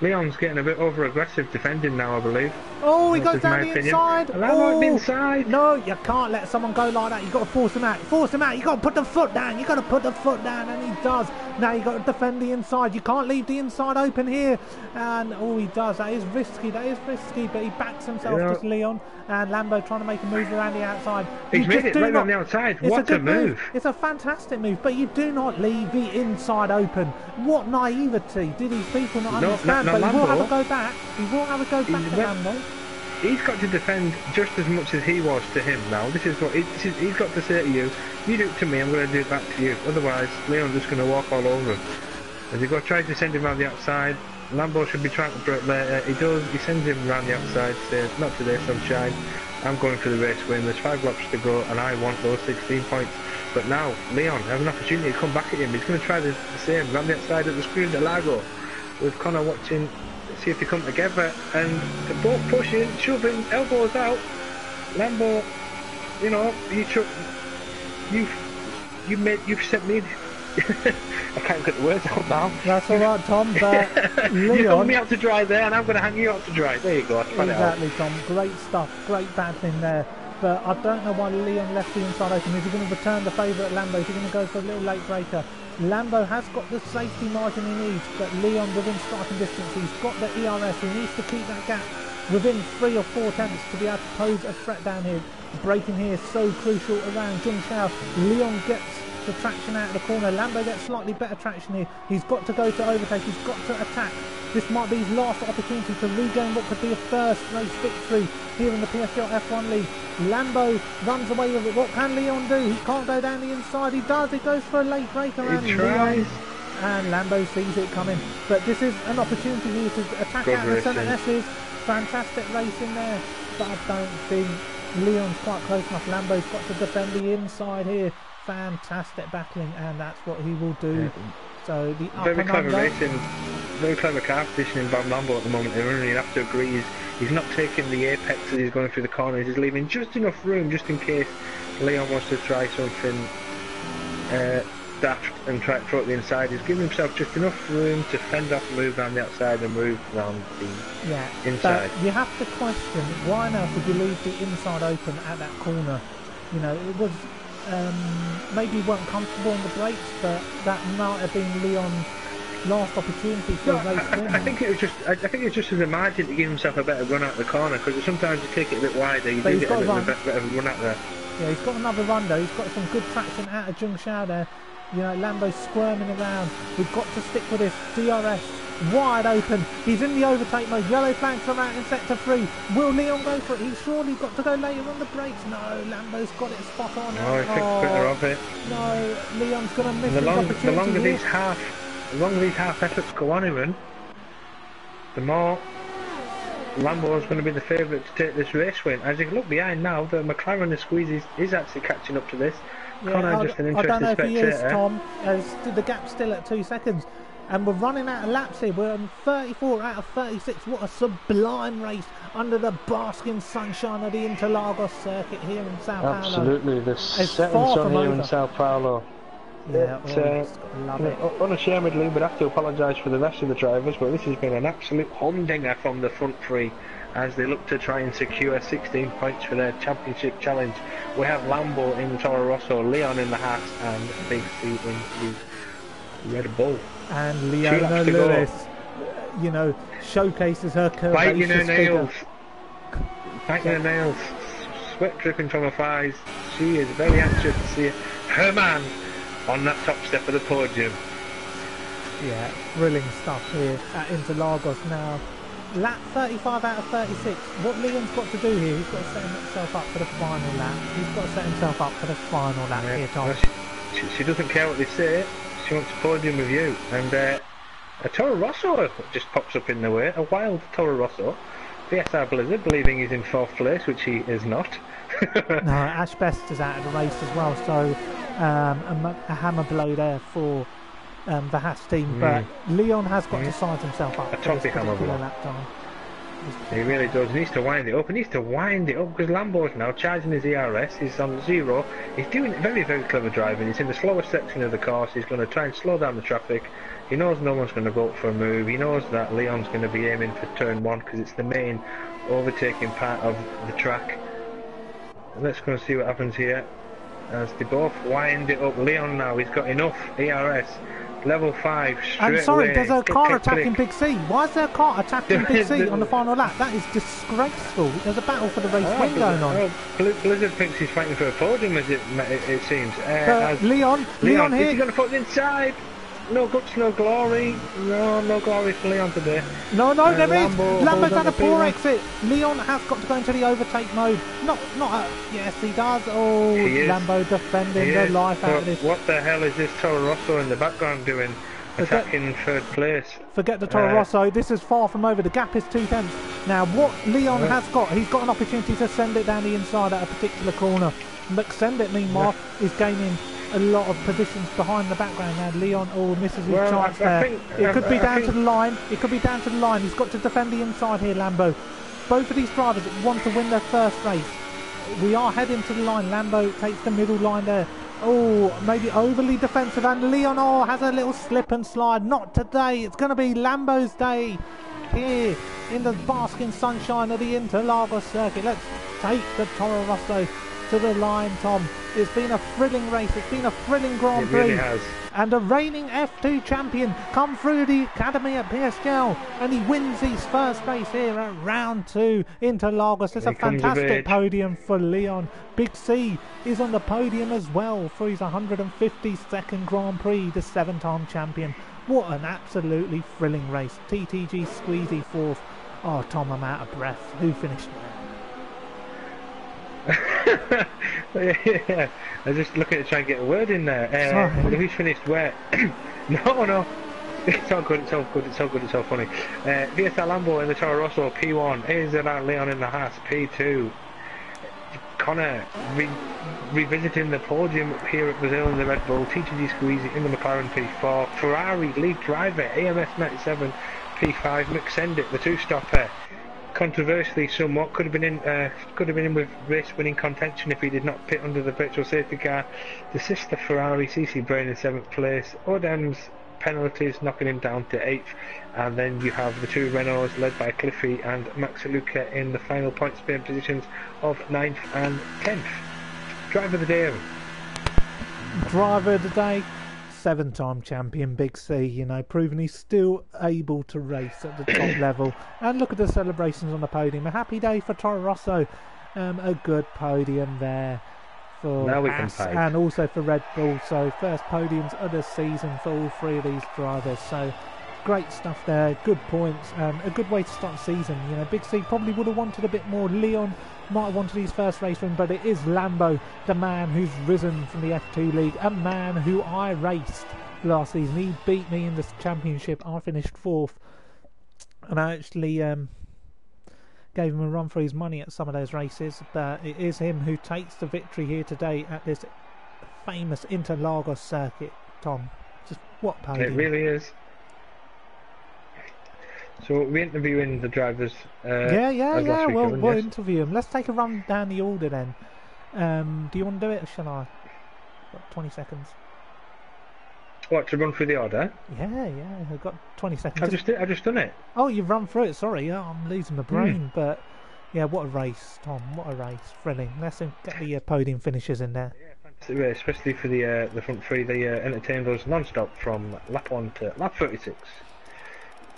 Leon's getting a bit over-aggressive defending now, I believe. Oh, he goes down the inside. Oh, inside. No, you can't let someone go like that. You've got to force him out. Force him out. You've got to put the foot down. You've got to put the foot down, and he does. Now you've got to defend the inside. You can't leave the inside open here. And, oh, he does. That is risky. That is risky, but he backs himself to Leon. And Lambo trying to make a move around the outside. He's made it right on the outside. What a move. It's a fantastic move, but you do not leave the inside open. What naivety did these people not understand? But he will have a go back. He will have a go back to Lambo. He's got to defend just as much as he was to him now. This is what he's got to say to you. You do it to me, I'm going to do it back to you. Otherwise, Leon's just going to walk all over him. As he tries to send him around the outside, Lambo should be trying to break later. He does. He sends him around the outside, says, not today, sunshine. I'm going for the race win. There's 5 laps to go, and I want those 16 points. But now, Leon has an opportunity to come back at him. He's going to try the same, around the outside at the Screen de Lago. With Connor watching, see if they come together, and they're both pushing, shoving, elbows out. Lambo, you know, you've set me. I can't get the words out now. That's alright, Tom, but Leon... You hung me out to dry there, and I'm going to hang you out to dry. There you go. Exactly, Tom. Great stuff. Great battling there. But I don't know why Leon left the inside open. Is he going to return the favour at Lambo? Is he going to go for a little late breaker? Lambo has got the safety margin he needs, but Leon within striking distance. He's got the ERS. He needs to keep that gap within 3 or 4 attempts to be able to pose a threat down here. Braking here so crucial around Jung Shao. Leon gets the traction out of the corner. Lambo gets slightly better traction here. He's got to go to overtake. He's got to attack. This might be his last opportunity to regain what could be a first race victory here in the PSGL F1 League. Lambo runs away with it. What can Leon do? He can't go down the inside. He does. He goes for a late break around Leon. And Lambo sees it coming. But this is an opportunity here to attack out the centre S's. Fantastic racing there. But I don't think Leon's quite close enough. Lambo's got to defend the inside here. Fantastic battling, and that's what he will do. So the up very clever racing, very clever car positioning by Lambo at the moment. You have to agree, he's not taking the apex as he's going through the corners. He's leaving just enough room, just in case Leon wants to try something daft and try to throw it the inside. He's giving himself just enough room to fend off, move around the outside, and move around the inside. But you have to question, why on earth would you leave the inside open at that corner? You know, it was. Maybe weren't comfortable on the brakes, but that might have been Leon's last opportunity for No, a race win. I think it was just. I think it's just as a margin to give himself a better run out the corner because sometimes you take it a bit wider, you But do he's get a got bit to of a better run out there. Yeah, he's got another run though. He's got some good traction out of Jung Shao there. You know, Lambo's squirming around. We've got to stick with this. DRS wide open. He's in the overtake mode. Yellow flag come out in sector 3. Will Leon go for it? He's surely got to go later on the brakes. No, Lambo's got it spot on. Oh, he thinks better of it. No, Leon's going to miss his The opportunity longer here. the longer these half efforts go on, even the more Lambo's going to be the favourite to take this race win. As you look behind now, the McLaren and Squeezy is actually catching up to this. Yeah, Connor just an I don't know if interesting he is, spectator. Tom. The gap's still at 2 seconds. And we're running out of laps here. We're on 34 out of 36. What a sublime race under the basking sunshine of the Interlagos circuit here in Sao Paulo. Absolutely, the It's setting far sun from here over. in Sao Paulo. Yeah, It's, just gotta love it. Unashamedly, we'd have to apologise for the rest of the drivers, but this has been an absolute humdinger from the front three as they look to try and secure 16 points for their championship challenge. We have Lambo in the Toro Rosso, Leon in the Haas, and Big C in the Red Bull. And 2 Leona laps to go. Lewis, you know, showcases her Biting her curvaceous nails. figure. Biting her nails. Sweat dripping from her thighs. She is very anxious to see her man on that top step of the podium. Yeah, thrilling stuff here at Interlagos now. Lap 35 out of 36. What Leon's got to do here, he's got to set himself up for the final lap. He's got to set himself up for the final lap here, Tom. Well, she doesn't care what they say. She wants a podium with you. And a Toro Rosso just pops up in the way. A wild Toro Rosso. VSR Blizzard believing he's in 4th place, which he is not. No, Ash Best is out of the race as well, so a hammer blow there for the Haas team. But Leon has got to size himself up A for this toppy hammer particular blow. lap time. He really does. He needs to wind it up. He needs to wind it up because Lambo's now charging his ERS. He's on 0. He's doing very, very clever driving. He's in the slowest section of the course. He's going to try and slow down the traffic. He knows no one's going to go up for a move. He knows that Leon's going to be aiming for turn 1 because it's the main overtaking part of the track. Let's go and see what happens here as they both wind it up. Leon now, he's got enough ERS. Level 5 straight I'm sorry, away. there's a car Click, click, attacking click. Big C. Why is there a car attacking Big C on the final lap? That is disgraceful. There's a battle for the race win going on. Oh, Blizzard thinks he's fighting for a podium, as it seems. But Leon Leon, is he here. going to put it inside? No guts, no glory. No glory for Leon today. No, there is. Lambo's Lambo's on had a the poor P1. exit. Leon has got to go into the overtake mode. Yes, he does. Oh, He is. Lambo defending the Yes, life out but of this. what the hell is this Toro Rosso in the background doing? Attacking 3rd place. Forget the Toro Rosso. This is far from over. The gap is 2 tenths. Now, what Leon has got, he's got an opportunity to send it down the inside at a particular corner. McSendit, meanwhile, is gaining a lot of positions behind the background. Now, Leon misses his chance there. It could be down to the line. It could be down to the line. He's got to defend the inside here, Lambo. Both of these drivers want to win their first race. We are heading to the line. Lambo takes the middle line there. Oh, maybe overly defensive, and Leon has a little slip and slide. Not today. It's going to be Lambo's day here in the basking sunshine of the Interlagos circuit. Let's take the Toro Rosso to the line, Tom. It's been a thrilling race. It's been a thrilling Grand Prix. It really has. And a reigning F2 champion come through the academy at PSGL, and he wins his first race here at round 2 Interlagos. It's a fantastic podium for Leon. Big C is on the podium as well for his 152nd Grand Prix, the 7-time champion. What an absolutely thrilling race. TTG Squeezy 4th. Oh, Tom, I'm out of breath. Who finished where? Yeah, I was just looking to try and get a word in there. Who's finished where? No. It's all good, it's all funny. VSR Lambo in the Toro Rosso, P1. Is Leon in the Haas, P2. Connor revisiting the podium here at Brazil in the Red Bull. TTG Squeezy in the McLaren, P4. Ferrari lead driver, AMS 97, P5. McSendit, the 2-stopper. Controversially, somewhat could have been in with race-winning contention if he did not pit under the virtual safety car. The sister Ferrari, CC Brain in 7th place. Odem's penalties knocking him down to 8th, and then you have the 2 Renaults led by Cliffy and Max Luca in the final point spin positions of 9th and 10th. Driver of the day. Driver of the day, 7-time champion, Big C, proving he's still able to race at the top level. And look at the celebrations on the podium. A happy day for Toro Rosso. A good podium there for Haas and also for Red Bull. So first podiums of the season for all three of these drivers. So great stuff there, good points, and a good way to start the season. Big C probably would have wanted a bit more. Leon might have wanted his first race win, but it is Lambo, the man who's risen from the F2 League, a man who I raced last season. He beat me in this championship. I finished 4th, and I actually gave him a run for his money at some of those races, but it is him who takes the victory here today at this famous Interlagos circuit, Tom. Just what podium. It really is. So we're interviewing the drivers. Yeah. We'll interview them. Let's take a run down the order then. Do you want to do it, or shall I? Got 20 seconds. What, to run through the order? Yeah. I've got 20 seconds. I've just done it. Oh, you've run through it. Sorry, I'm losing my brain. But yeah, what a race, Tom. What a race. Thrilling. Let's get the podium finishers in there. Yeah, fantastic race, especially for the front three. They entertained us non-stop from lap 1 to lap 36.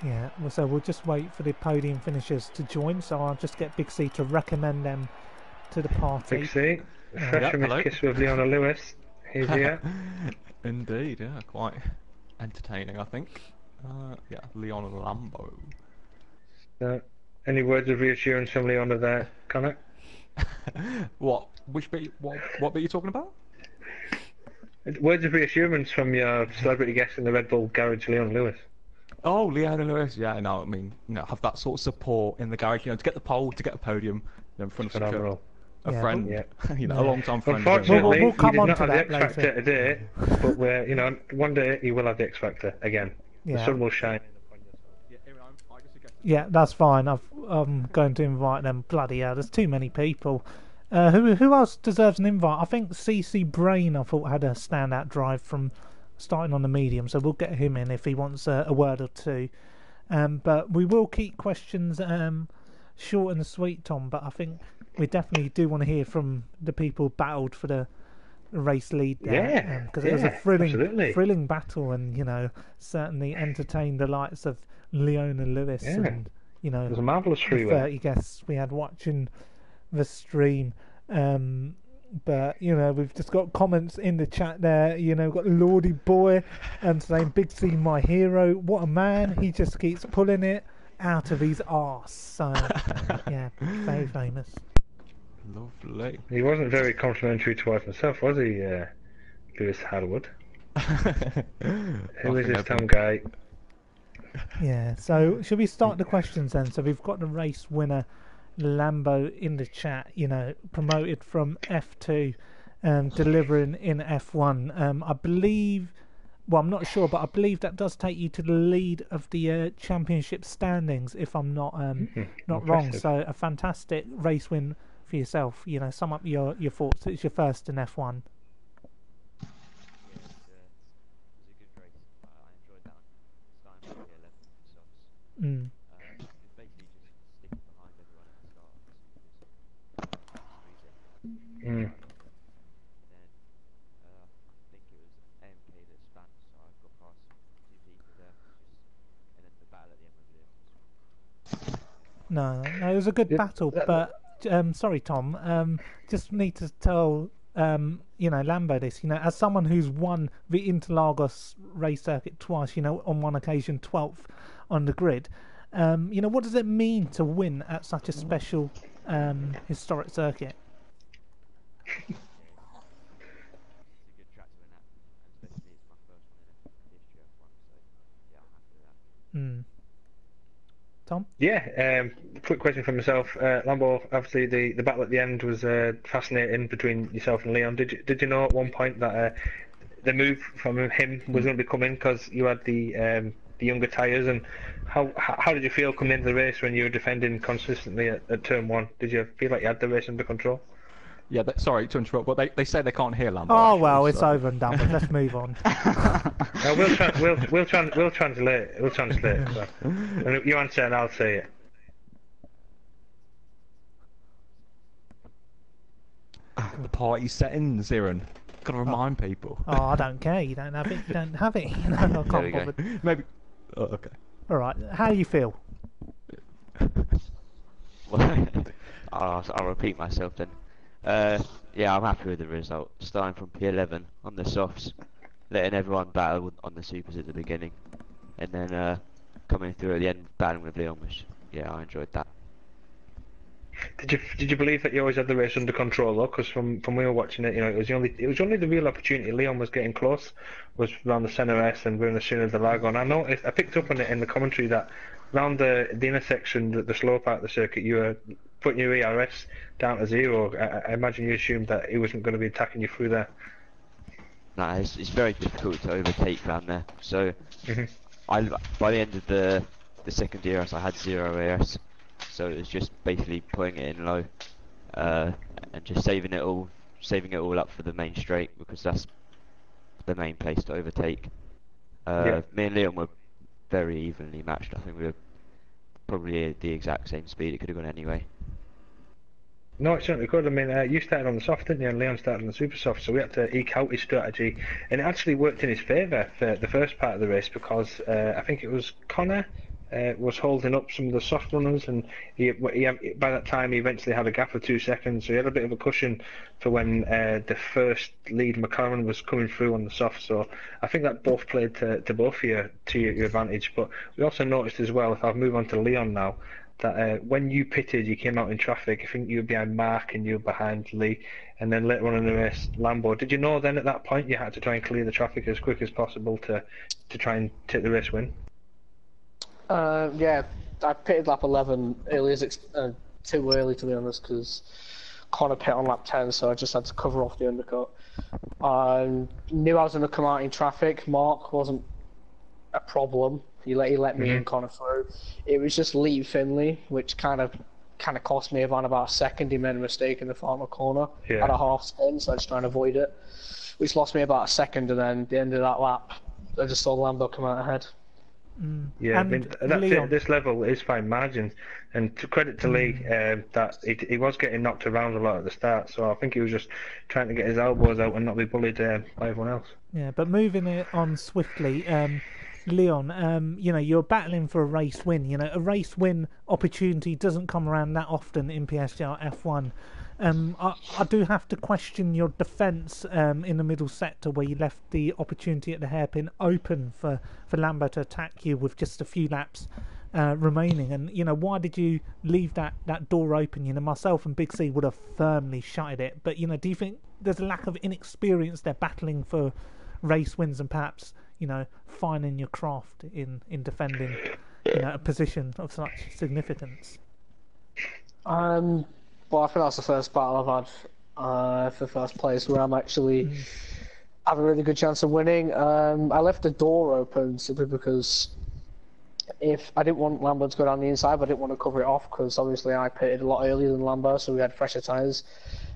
Yeah, so we'll just wait for the podium finishers to join, so I'll just get Big C to recommend them to the party. Big C, fresh from his kiss with Leona Lewis. He's here. Indeed, yeah, quite entertaining, I think. Leona Lambo. Any words of reassurance from Leona there, Connor? What? Which bit? What bit are you talking about? Words of reassurance from your celebrity guest in the Red Bull garage, Leona Lewis. Oh, Leona Lewis, yeah, no, I mean, have that sort of support in the garage, to get the pole, to get a podium, in front of a friend, a long-time friend. Unfortunately, we'll come you on did to not have that the X Factor today, but one day you will have the X Factor again. The sun will shine. Yeah, that's fine. I'm going to invite them. Bloody hell, there's too many people. Who else deserves an invite? I think CC Brain, I thought, had a standout drive from starting on the medium, so we'll get him in if he wants a word or two. But we will keep questions short and sweet, Tom. But I think we definitely do want to hear from the people battled for the race lead there. Because it was a thrilling battle, and certainly entertained the likes of Leona Lewis and it was a marvellous freeway. 30 guests we had watching the stream. But we've just got comments in the chat there. We've got Lordy Boy and saying Big C my hero. What a man! He just keeps pulling it out of his arse. So yeah, very famous. Lovely. He wasn't very complimentary towards himself, was he, Lewis Harwood? Who is this Tom guy? Yeah. So should we start the questions then? So we've got the race winner, Lambo, in the chat, promoted from F2, delivering in F1. I believe, well, I'm not sure, but I believe that does take you to the lead of the championship standings, if I'm not wrong. So a fantastic race win for yourself. Sum up your thoughts. It's your first in F1. Mm. Mm. No, it was a good battle, but sorry, Tom. Just need to tell Lambo this. As someone who's won the Interlagos race circuit twice, on one occasion 12th on the grid. What does it mean to win at such a special, historic circuit? Tom? Yeah, quick question for myself. Lambo, obviously the battle at the end was fascinating between yourself and Leon. Did you know at one point that the move from him was going to be coming because you had the younger tyres? And how did you feel coming into the race when you were defending consistently at turn 1? Did you feel like you had the race under control? Yeah, sorry to interrupt, but they say they can't hear Lambo. Oh, actually, well, it's over and done with. Let's move on. We'll translate. We'll translate. So. You answer and I'll say it. The party settings, Ziran. Gotta remind people. Oh, I don't care. You don't have it. You don't have it. You know, I can't bother. Maybe. Oh, okay. All right. How do you feel? Well, I'll repeat myself then. Yeah, I'm happy with the result. Starting from P11 on the softs, letting everyone battle on the supers at the beginning, and then coming through at the end, battling with Leon, which, yeah, I enjoyed that. Did you believe that you always had the race under control though? Because from we were watching it, it was only the real opportunity. Leon was getting close, was around the centre S and we're in the center of the lag on. I picked up on it in the commentary that around the intersection, the slow part of the circuit, you were putting your ERS down to 0. I imagine you assumed that he wasn't going to be attacking you through there. No, it's very difficult to overtake around there. So by the end of the second ERS, I had 0 ERS. So it was just basically putting it in low, and just saving it all up for the main straight, because that's the main place to overtake. Me and Leon were very evenly matched. I think we were probably the exact same speed. It could have gone anyway. No, it certainly could. I mean, you started on the soft, didn't you? And Leon started on the super soft, so we had to eke out his strategy, and it actually worked in his favour for the first part of the race, because I think it was Connor was holding up some of the soft runners, and he by that time he eventually had a gap of 2 seconds, so he had a bit of a cushion for when the first lead McLaren was coming through on the soft. So I think that both played to both of you, to your advantage. But we also noticed as well, if I move on to Leon now, that when you pitted, you came out in traffic. I think you were behind Mark and you were behind Lee, and then later on in the race, Lambo. Did you know then at that point you had to try and clear the traffic as quick as possible to try and take the race win? Yeah, I pitted lap 11 too early, to be honest, because Connor pit on lap 10, so I just had to cover off the undercut. Knew I was going to come out in traffic. Mark wasn't a problem. He let me and Connor through. It was just Lee Finley, which kind of cost me about a second. He made a mistake in the final corner at a half spin, so I was trying to avoid it, which lost me about a second. And then at the end of that lap, I just saw Lambo come out ahead. Yeah, And I mean, that's it. At this level is fine margins, and to credit to Lee, that he was getting knocked around a lot at the start, so I think he was just trying to get his elbows out and not be bullied by everyone else. Yeah, but moving it on swiftly, Leon, you're battling for a race win. A race win opportunity doesn't come around that often in PSGL F1. I do have to question your defence in the middle sector, where you left the opportunity at the hairpin open for Lambo to attack you with just a few laps remaining. And why did you leave that door open? Myself and Big C would have firmly shutted it. But do you think there's a lack of inexperience there battling for race wins and perhaps finding your craft in defending a position of such significance? Well, I think that's the first battle I've had for first place where I'm actually have a really good chance of winning. I left the door open simply because if I didn't want Lambo to go down the inside, but I didn't want to cover it off, because obviously I pitted a lot earlier than Lambo, so we had fresher tyres.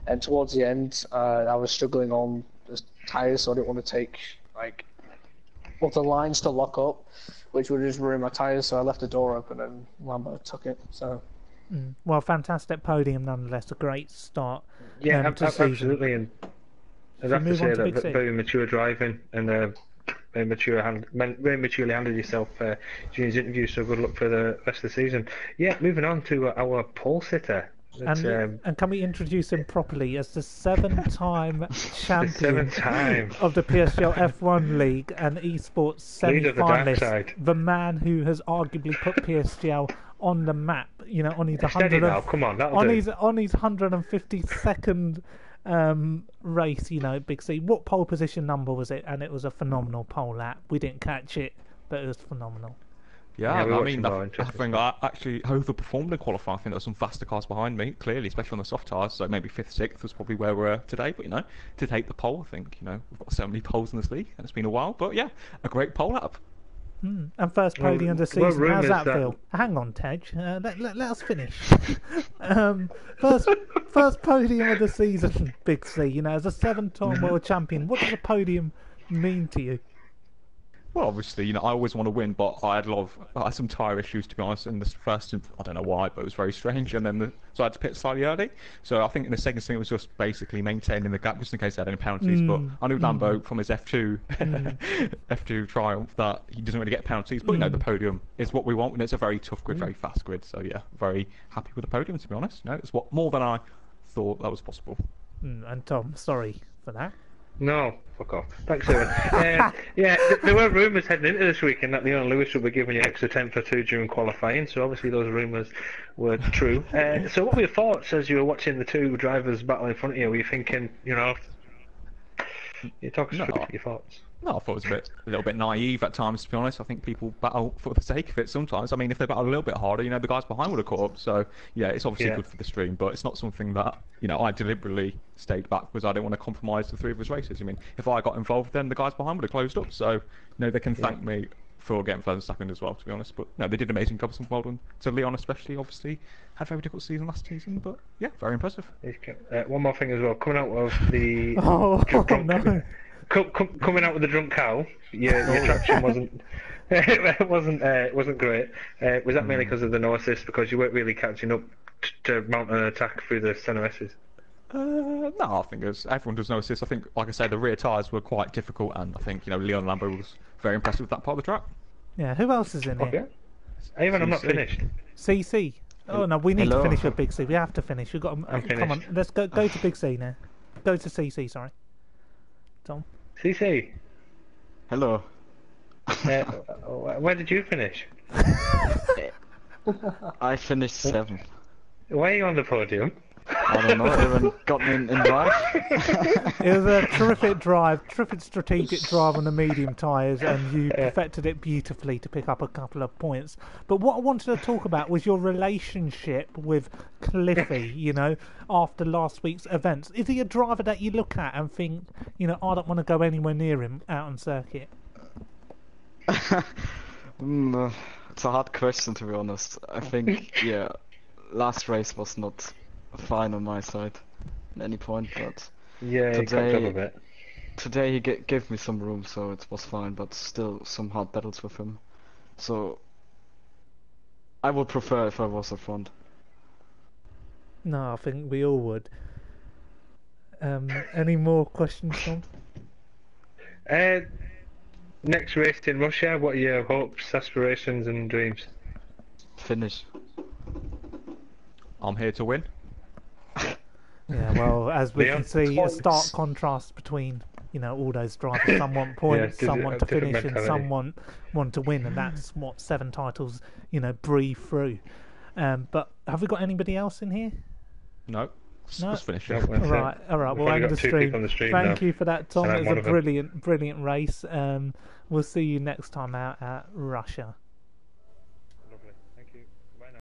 And towards the end, I was struggling on the tyres, so I didn't want to take other lines to lock up, which would just ruin my tyres. So I left the door open and Lambo took it. So. Well, fantastic podium nonetheless. A great start. Yeah, absolutely. And I'd have to say that very mature driving and very maturely handled yourself during his interview. So good luck for the rest of the season. Yeah, moving on to our pole sitter. And can we introduce him properly as the 7-time champion of the PSGL F1 League and esports semi-finalist, the man who has arguably put PSGL on the map, on his 152nd race, Big C. What pole position number was it? And it was a phenomenal pole lap. We didn't catch it, but it was phenomenal. Yeah, I think I actually overperformed in qualifying. I think there were some faster cars behind me, clearly, especially on the soft tyres. So maybe 5th, 6th was probably where we're today. But to take the pole, I think we've got so many poles in this league, and it's been a while. But yeah, a great pole lap. And first podium of the season. How's that feel? Hang on, Tej. Let us finish. First podium of the season, Big C. As a 7-time world champion, what does a podium mean to you? Well, obviously, I always want to win, but I had some tyre issues, to be honest, in the first, I don't know why, but it was very strange, and then so I had to pit slightly early. So I think in the second stint it was just basically maintaining the gap, just in case they had any penalties. But I knew Lambo from his F2 F2 triumph that he doesn't really get penalties, but the podium is what we want, and it's a very tough grid, very fast grid. So yeah, very happy with the podium, to be honest. It's more than I thought that was possible. And Tom, sorry for that. No, fuck off. Thanks, Owen. There were rumours heading into this weekend that Leon Lewis would be giving you extra 10 for 2 during qualifying, so obviously those rumours were true. So what were your thoughts as you were watching the two drivers battle in front of you? Were you thinking, you talk us through your thoughts? No, I thought it was a little bit naive at times, to be honest. I think people battle for the sake of it sometimes. I mean, if they battled a little bit harder, the guys behind would have caught up. So, yeah, it's obviously good for the stream, but it's not something that, I deliberately stayed back because I didn't want to compromise the three of us races. I mean, if I got involved, then the guys behind would have closed up. So, they can thank me for getting first and second as well, to be honest. But, no, they did amazing jobs, and well done to Leon especially, obviously. Had a very difficult season last season, but, yeah, very impressive. One more thing as well. Coming out of the... no. Coming out with the drunk cow, your traction wasn't wasn't great. Was that mainly because of the no assist, because you weren't really catching up to mount an attack through the center S's? No, I think everyone does no assist. I think, like I say, the rear tyres were quite difficult, and I think Leon Lambo was very impressive with that part of the track. Yeah, who else is in here? Even I'm not finished. CC. Oh no, we need to finish with Big C. We have to finish. We've got. Come on, let's go to Big C now. Go to CC. Sorry, Tom. CC. Hello. Where did you finish? I finished 7th. Why are you on the podium? I don't know, everyone got me in drive. It was a terrific drive, terrific strategic drive on the medium tyres, and you perfected it beautifully to pick up a couple of points. But what I wanted to talk about was your relationship with Cliffy, after last week's events. Is he a driver that you look at and think, I don't want to go anywhere near him out on circuit? It's a hard question, to be honest. I think, last race was not fine on my side at any point, but today he gave me some room, so it was fine, but still some hard battles with him. So I would prefer if I was up front. No, I think we all would. Any more questions, Tom? Next race in Russia, what are your hopes, aspirations and dreams? Finish. I'm here to win. Yeah, well, as we can see, a stark contrast between, all those drivers. Some want points, some want to finish, and some want to win, and that's what 7 titles, breathe through. But have we got anybody else in here? No. Let's finish. All right. We'll end the stream. Thank you for that, Tom. It was a brilliant race. We'll see you next time out at Russia.